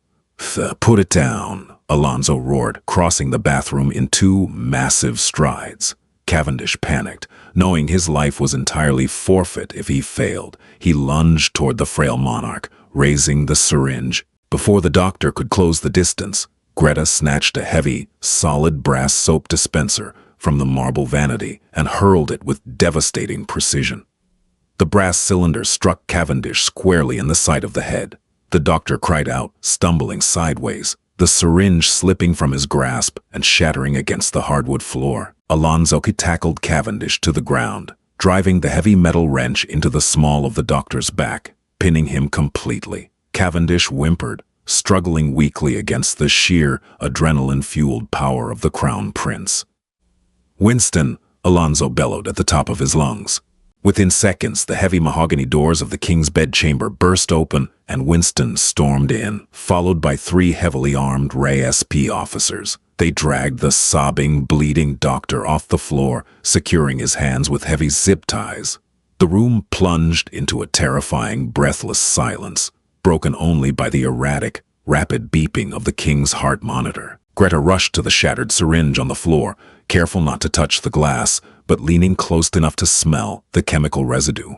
"Put it down," Alonso roared, crossing the bathroom in two massive strides. Cavendish panicked, knowing his life was entirely forfeit if he failed. He lunged toward the frail monarch, raising the syringe. Before the doctor could close the distance, Greta snatched a heavy, solid brass soap dispenser from the marble vanity and hurled it with devastating precision. The brass cylinder struck Cavendish squarely in the side of the head. The doctor cried out, stumbling sideways, the syringe slipping from his grasp and shattering against the hardwood floor. Alonso tackled Cavendish to the ground, driving the heavy metal wrench into the small of the doctor's back, pinning him completely. Cavendish whimpered, struggling weakly against the sheer, adrenaline-fueled power of the Crown Prince. "Winston," Alonso bellowed at the top of his lungs. Within seconds, the heavy mahogany doors of the king's bedchamber burst open and Winston stormed in, followed by three heavily armed RASP officers. They dragged the sobbing, bleeding doctor off the floor, securing his hands with heavy zip ties. The room plunged into a terrifying, breathless silence, broken only by the erratic, rapid beeping of the king's heart monitor. Greta rushed to the shattered syringe on the floor, careful not to touch the glass, but leaning close enough to smell the chemical residue.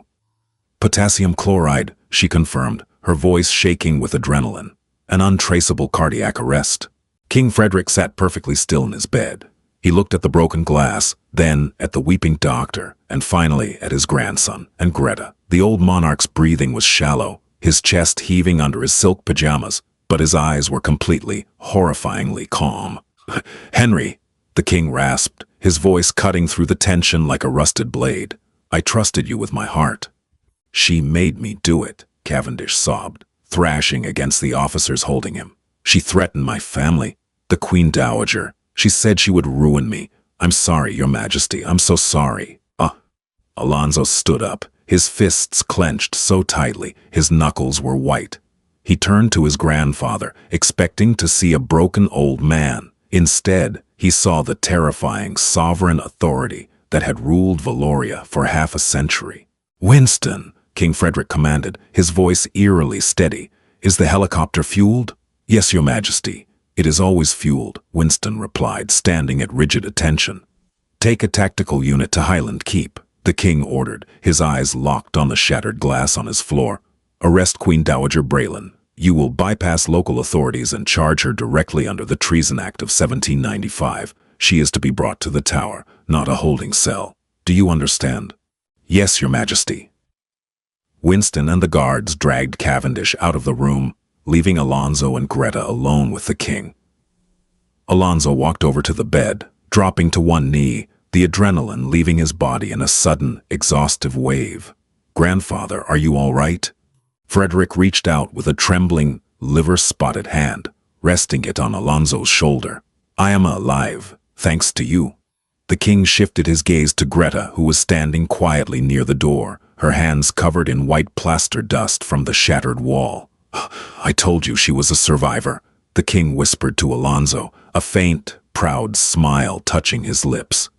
"Potassium chloride," she confirmed, her voice shaking with adrenaline. "An untraceable cardiac arrest." King Frederick sat perfectly still in his bed. He looked at the broken glass, then at the weeping doctor, and finally at his grandson and Greta. The old monarch's breathing was shallow, his chest heaving under his silk pajamas, but his eyes were completely, horrifyingly calm. "Henry," the king rasped, his voice cutting through the tension like a rusted blade. "I trusted you with my heart." "She made me do it," Cavendish sobbed, thrashing against the officers holding him. "She threatened my family, the Queen Dowager. She said she would ruin me. I'm sorry, Your Majesty, I'm so sorry." Alonso stood up, his fists clenched so tightly his knuckles were white. He turned to his grandfather, expecting to see a broken old man. Instead, he saw the terrifying sovereign authority that had ruled Valoria for half a century. "Winston," King Frederick commanded, his voice eerily steady. "Is the helicopter fueled?" "Yes, Your Majesty. It is always fueled," Winston replied, standing at rigid attention. "Take a tactical unit to Highland Keep," the king ordered, his eyes locked on the shattered glass on his floor. "Arrest Queen Dowager Braylon. You will bypass local authorities and charge her directly under the Treason Act of 1795. She is to be brought to the Tower, not a holding cell. Do you understand?" "Yes, Your Majesty." Winston and the guards dragged Cavendish out of the room, leaving Alonso and Greta alone with the king. Alonso walked over to the bed, dropping to one knee, the adrenaline leaving his body in a sudden, exhaustive wave. "Grandfather, are you all right?" Frederick reached out with a trembling, liver-spotted hand, resting it on Alonso's shoulder. "I am alive, thanks to you." The king shifted his gaze to Greta, who was standing quietly near the door, her hands covered in white plaster dust from the shattered wall. "I told you she was a survivor," the king whispered to Alonso, a faint, proud smile touching his lips.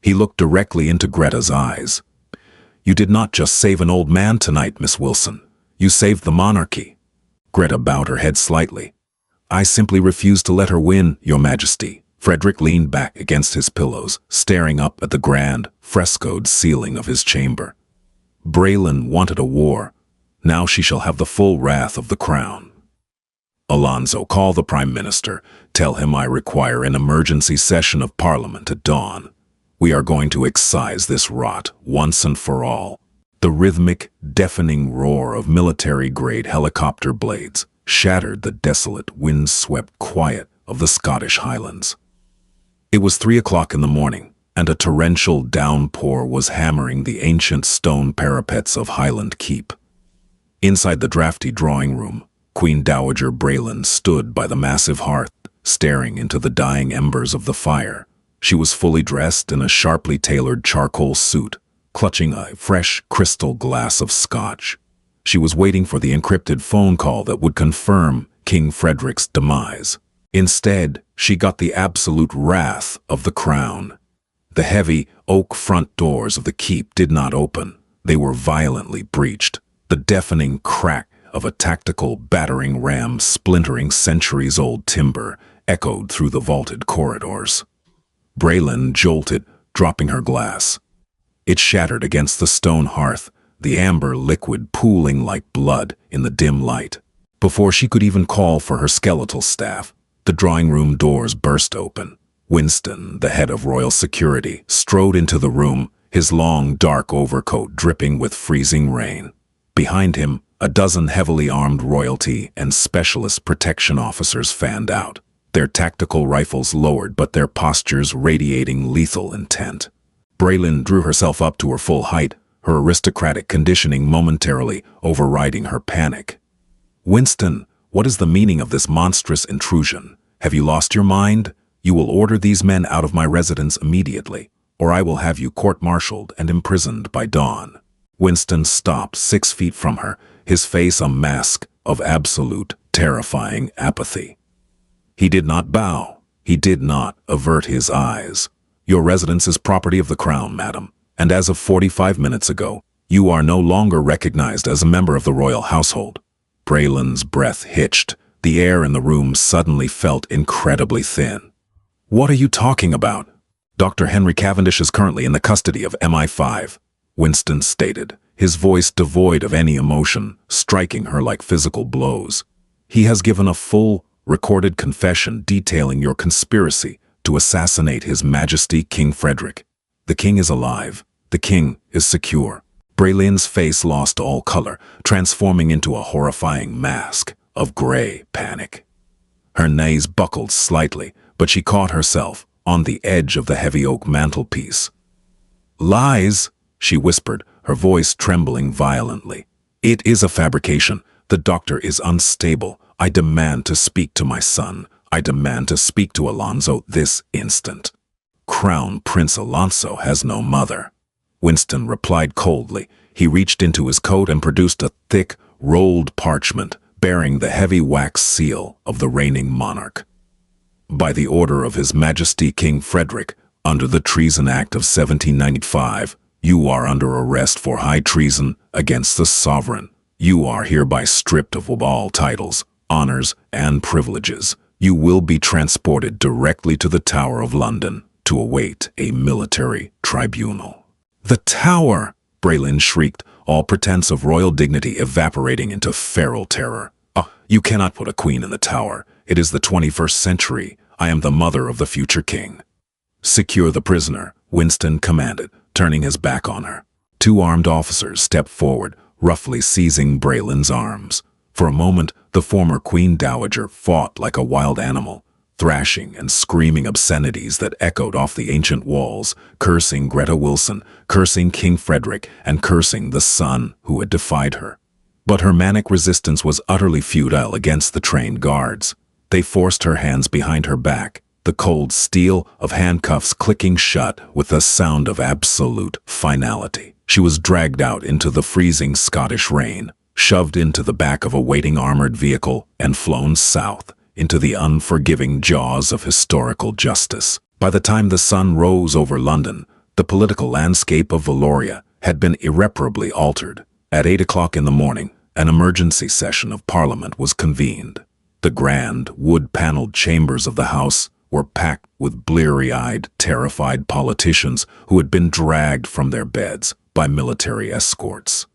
He looked directly into Greta's eyes. "You did not just save an old man tonight, Miss Wilson. You saved the monarchy." Greta bowed her head slightly. "I simply refuse to let her win, Your Majesty." Frederick leaned back against his pillows, staring up at the grand, frescoed ceiling of his chamber. "Braylon wanted a war. Now she shall have the full wrath of the crown." "Alonso, call the Prime Minister. Tell him I require an emergency session of Parliament at dawn. We are going to excise this rot once and for all." The rhythmic, deafening roar of military-grade helicopter blades shattered the desolate, wind-swept quiet of the Scottish Highlands. It was 3 o'clock in the morning, and a torrential downpour was hammering the ancient stone parapets of Highland Keep. Inside the drafty drawing room, Queen Dowager Braylon stood by the massive hearth, staring into the dying embers of the fire. She was fully dressed in a sharply tailored charcoal suit, clutching a fresh crystal glass of scotch. She was waiting for the encrypted phone call that would confirm King Frederick's demise. Instead, she got the absolute wrath of the crown. The heavy, oak front doors of the keep did not open. They were violently breached. The deafening crack of a tactical battering ram splintering centuries-old timber echoed through the vaulted corridors. Braylon jolted, dropping her glass. It shattered against the stone hearth, the amber liquid pooling like blood in the dim light. Before she could even call for her skeletal staff, the drawing-room doors burst open. Winston, the head of royal security, strode into the room, his long, dark overcoat dripping with freezing rain. Behind him, a dozen heavily armed royalty and specialist protection officers fanned out, their tactical rifles lowered but their postures radiating lethal intent. Braylon drew herself up to her full height, her aristocratic conditioning momentarily overriding her panic. "Winston, what is the meaning of this monstrous intrusion? Have you lost your mind? You will order these men out of my residence immediately, or I will have you court-martialed and imprisoned by dawn." Winston stopped 6 feet from her, his face a mask of absolute, terrifying apathy. He did not bow. He did not avert his eyes. "Your residence is property of the crown, madam, and as of 45 minutes ago, you are no longer recognized as a member of the royal household." Braylon's breath hitched. The air in the room suddenly felt incredibly thin. "What are you talking about?" "Dr. Henry Cavendish is currently in the custody of MI5, Winston stated, his voice devoid of any emotion, striking her like physical blows. "He has given a full, recorded confession detailing your conspiracy to assassinate His Majesty King Frederick. The king is alive. The king is secure." Braylon's face lost all color, transforming into a horrifying mask of gray panic. Her knees buckled slightly, but she caught herself on the edge of the heavy oak mantelpiece. "Lies," she whispered, her voice trembling violently. "It is a fabrication. The doctor is unstable. I demand to speak to my son. I demand to speak to Alonso this instant." "Crown Prince Alonso has no mother," Winston replied coldly. He reached into his coat and produced a thick, rolled parchment bearing the heavy wax seal of the reigning monarch. "By the order of His Majesty King Frederick, under the Treason Act of 1795, you are under arrest for high treason against the sovereign. You are hereby stripped of all titles, honors, and privileges. You will be transported directly to the Tower of London to await a military tribunal." "The Tower!" Braylon shrieked, all pretense of royal dignity evaporating into feral terror. "Oh, you cannot put a queen in the Tower. It is the 21st century. I am the mother of the future king." "Secure the prisoner," Winston commanded, turning his back on her. 2 armed officers stepped forward, roughly seizing Braylon's arms. For a moment, the former Queen Dowager fought like a wild animal, thrashing and screaming obscenities that echoed off the ancient walls, cursing Greta Wilson, cursing King Frederick, and cursing the son who had defied her. But her manic resistance was utterly futile against the trained guards. They forced her hands behind her back, the cold steel of handcuffs clicking shut with the sound of absolute finality. She was dragged out into the freezing Scottish rain, shoved into the back of a waiting armored vehicle, and flown south into the unforgiving jaws of historical justice. By the time the sun rose over London, the political landscape of Valoria had been irreparably altered. At 8 o'clock in the morning, an emergency session of Parliament was convened. The grand, wood-paneled chambers of the House were packed with bleary-eyed, terrified politicians who had been dragged from their beds by military escorts.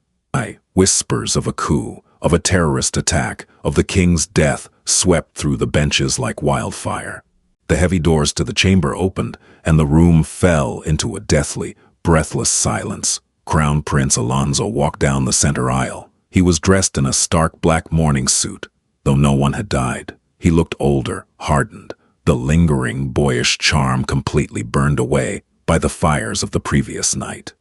Whispers of a coup, of a terrorist attack, of the king's death swept through the benches like wildfire. The heavy doors to the chamber opened, and the room fell into a deathly, breathless silence. Crown Prince Alonso walked down the center aisle. He was dressed in a stark black mourning suit. Though no one had died, he looked older, hardened, the lingering, boyish charm completely burned away by the fires of the previous night.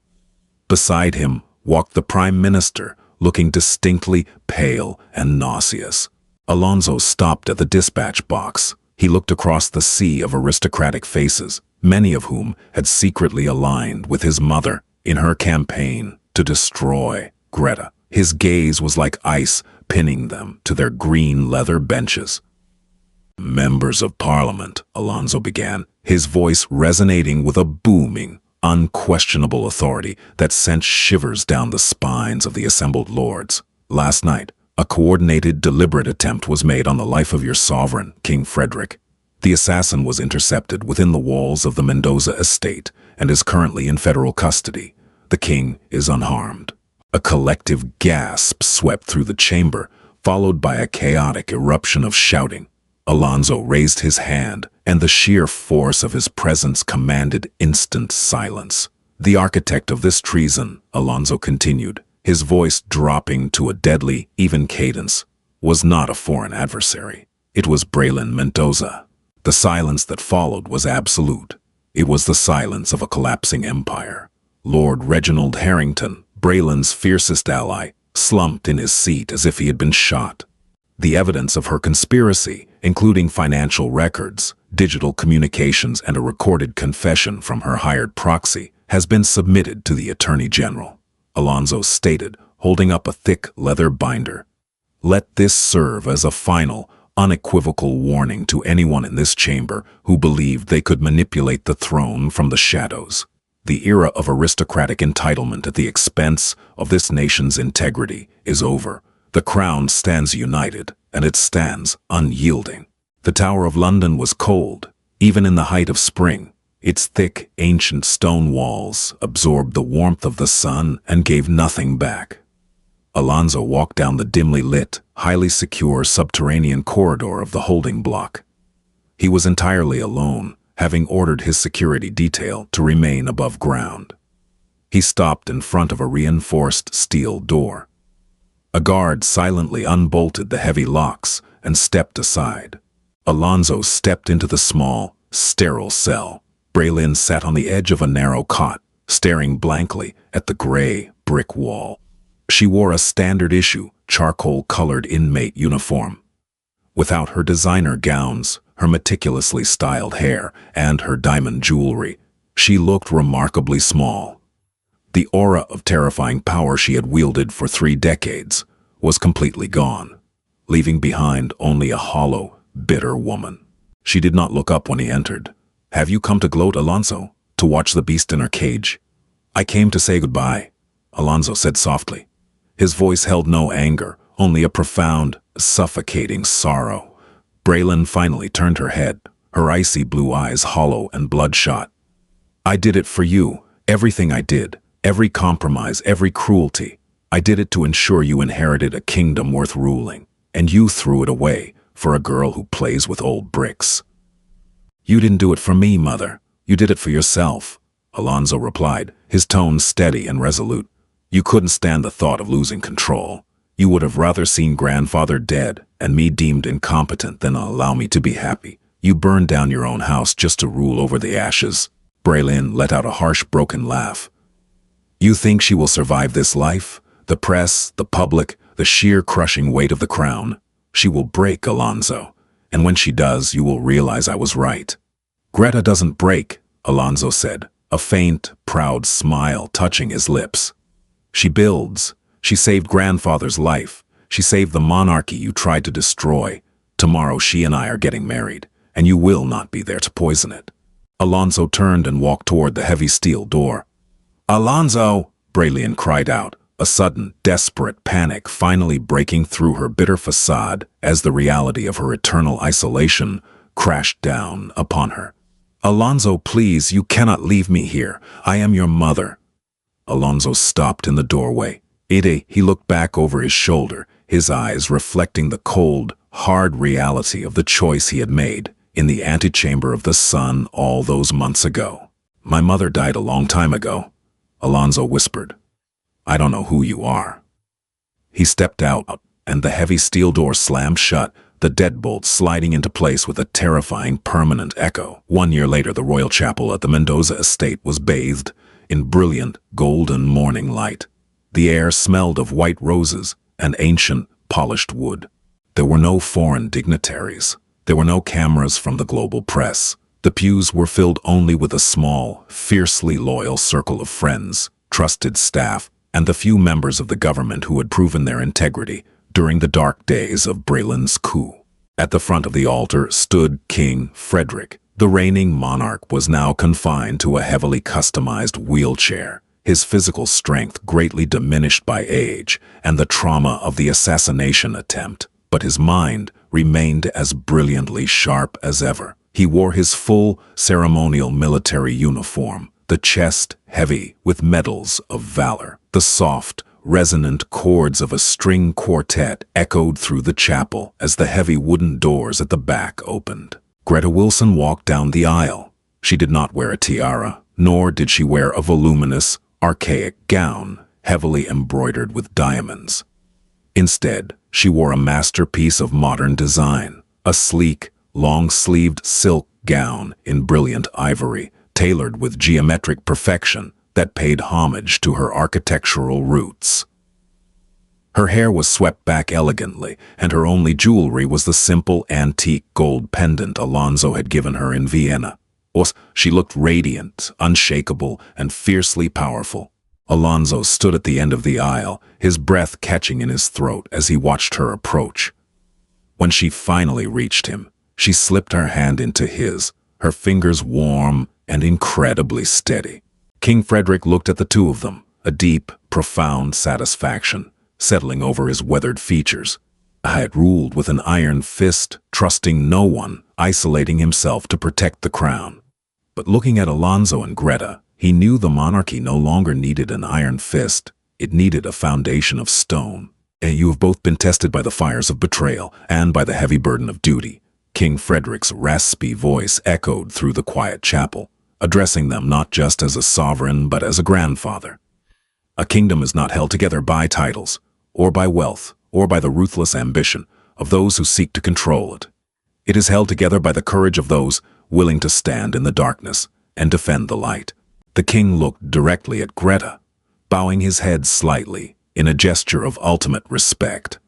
Beside him walked the Prime Minister, looking distinctly pale and nauseous. Alonso stopped at the dispatch box. He looked across the sea of aristocratic faces, many of whom had secretly aligned with his mother in her campaign to destroy Greta. His gaze was like ice, pinning them to their green leather benches. "Members of Parliament," Alonso began, his voice resonating with a booming, unquestionable authority that sent shivers down the spines of the assembled lords. Last night, a coordinated, deliberate attempt was made on the life of your sovereign, King Frederick. The assassin was intercepted within the walls of the Mendoza estate and is currently in federal custody. The king is unharmed. A collective gasp swept through the chamber, followed by a chaotic eruption of shouting. Alonso raised his hand, and the sheer force of his presence commanded instant silence. The architect of this treason, Alonso continued, his voice dropping to a deadly, even cadence, was not a foreign adversary. It was Braylon Mendoza. The silence that followed was absolute. It was the silence of a collapsing empire. Lord Reginald Harrington, Braylon's fiercest ally, slumped in his seat as if he had been shot. The evidence of her conspiracy, including financial records, digital communications, and a recorded confession from her hired proxy, has been submitted to the Attorney General, Alonso stated, holding up a thick leather binder. Let this serve as a final, unequivocal warning to anyone in this chamber who believed they could manipulate the throne from the shadows. The era of aristocratic entitlement at the expense of this nation's integrity is over. The crown stands united, and it stands unyielding. The Tower of London was cold, even in the height of spring. Its thick, ancient stone walls absorbed the warmth of the sun and gave nothing back. Alonso walked down the dimly lit, highly secure subterranean corridor of the holding block. He was entirely alone, having ordered his security detail to remain above ground. He stopped in front of a reinforced steel door. A guard silently unbolted the heavy locks and stepped aside. Alonso stepped into the small, sterile cell. Braylon sat on the edge of a narrow cot, staring blankly at the gray brick wall. She wore a standard-issue, charcoal-colored inmate uniform. Without her designer gowns, her meticulously styled hair, and her diamond jewelry, she looked remarkably small. The aura of terrifying power she had wielded for 3 decades was completely gone, leaving behind only a hollow, bitter woman. She did not look up when he entered. "Have you come to gloat, Alonso? To watch the beast in her cage?" "I came to say goodbye," Alonso said softly. His voice held no anger, only a profound, suffocating sorrow. Braylon finally turned her head, her icy blue eyes hollow and bloodshot. "I did it for you, everything I did. Every compromise, every cruelty. I did it to ensure you inherited a kingdom worth ruling, and you threw it away for a girl who plays with old bricks." "You didn't do it for me, Mother. You did it for yourself," Alonso replied, his tone steady and resolute. "You couldn't stand the thought of losing control. You would have rather seen grandfather dead and me deemed incompetent than allow me to be happy. You burned down your own house just to rule over the ashes." Braylon let out a harsh, broken laugh. "You think she will survive this life? The press, the public, the sheer crushing weight of the crown. She will break, Alonso. And when she does, you will realize I was right." "Greta doesn't break," Alonso said, a faint, proud smile touching his lips. "She builds. She saved grandfather's life. She saved the monarchy you tried to destroy. Tomorrow she and I are getting married, and you will not be there to poison it." Alonso turned and walked toward the heavy steel door. "Alonso!" Braylon cried out, a sudden, desperate panic finally breaking through her bitter facade as the reality of her eternal isolation crashed down upon her. "Alonso, please, you cannot leave me here. I am your mother." Alonso stopped in the doorway. He looked back over his shoulder, his eyes reflecting the cold, hard reality of the choice he had made in the antechamber of the sun all those months ago. "My mother died a long time ago," Alonso whispered. "I don't know who you are." He stepped out, and the heavy steel door slammed shut, the deadbolt sliding into place with a terrifying permanent echo. 1 year later, the royal chapel at the Mendoza estate was bathed in brilliant, golden morning light. The air smelled of white roses and ancient, polished wood. There were no foreign dignitaries. There were no cameras from the global press. The pews were filled only with a small, fiercely loyal circle of friends, trusted staff, and the few members of the government who had proven their integrity during the dark days of Braylon's coup. At the front of the altar stood King Frederick, The reigning monarch was now confined to a heavily customized wheelchair, his physical strength greatly diminished by age and the trauma of the assassination attempt, but his mind remained as brilliantly sharp as ever. He wore his full ceremonial military uniform, the chest heavy with medals of valor. The soft, resonant chords of a string quartet echoed through the chapel as the heavy wooden doors at the back opened. Greta Wilson walked down the aisle. She did not wear a tiara, nor did she wear a voluminous, archaic gown heavily embroidered with diamonds. Instead, she wore a masterpiece of modern design, a sleek, long-sleeved silk gown in brilliant ivory, tailored with geometric perfection that paid homage to her architectural roots. Her hair was swept back elegantly, and her only jewelry was the simple antique gold pendant Alonso had given her in Vienna. She looked radiant, unshakable, and fiercely powerful. Alonso stood at the end of the aisle, his breath catching in his throat as he watched her approach. When she finally reached him, she slipped her hand into his, her fingers warm and incredibly steady. King Frederick looked at the two of them, a deep, profound satisfaction settling over his weathered features. I had ruled with an iron fist, trusting no one, isolating himself to protect the crown. But looking at Alonso and Greta, he knew the monarchy no longer needed an iron fist. It needed a foundation of stone. And you have both been tested by the fires of betrayal and by the heavy burden of duty. King Frederick's raspy voice echoed through the quiet chapel, addressing them not just as a sovereign but as a grandfather. A kingdom is not held together by titles, or by wealth, or by the ruthless ambition of those who seek to control it. It is held together by the courage of those willing to stand in the darkness and defend the light. The king looked directly at Greta, bowing his head slightly in a gesture of ultimate respect.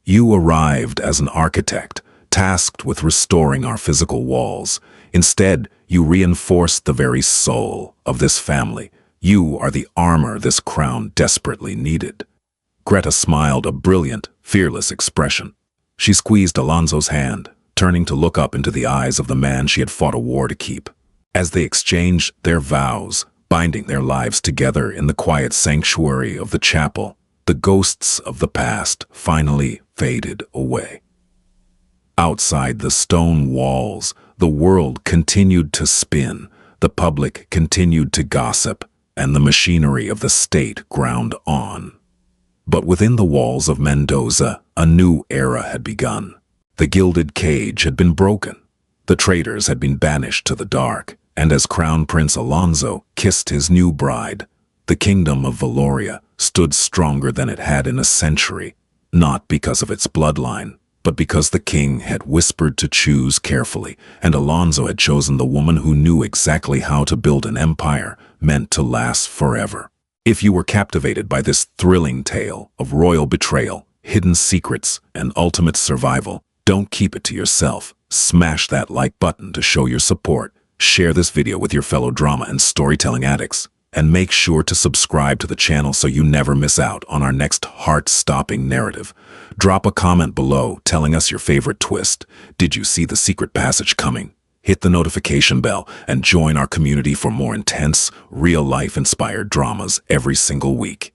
You arrived as an architect, tasked with restoring our physical walls. Instead, you reinforced the very soul of this family. You are the armor this crown desperately needed. Greta smiled a brilliant, fearless expression. She squeezed Alonso's hand, turning to look up into the eyes of the man she had fought a war to keep. As they exchanged their vows, binding their lives together in the quiet sanctuary of the chapel, the ghosts of the past finally faded away. Outside the stone walls, the world continued to spin, the public continued to gossip, and the machinery of the state ground on. But within the walls of Mendoza, a new era had begun. The gilded cage had been broken. The traitors had been banished to the dark, and as Crown Prince Alonso kissed his new bride, the kingdom of Valoria stood stronger than it had in a century, not because of its bloodline, but because the king had whispered to choose carefully, and Alonso had chosen the woman who knew exactly how to build an empire meant to last forever. If you were captivated by this thrilling tale of royal betrayal, hidden secrets, and ultimate survival, don't keep it to yourself. Smash that like button to show your support. Share this video with your fellow drama and storytelling addicts. And make sure to subscribe to the channel so you never miss out on our next heart-stopping narrative. Drop a comment below telling us your favorite twist. Did you see the secret passage coming? Hit the notification bell and join our community for more intense, real-life inspired dramas every single week.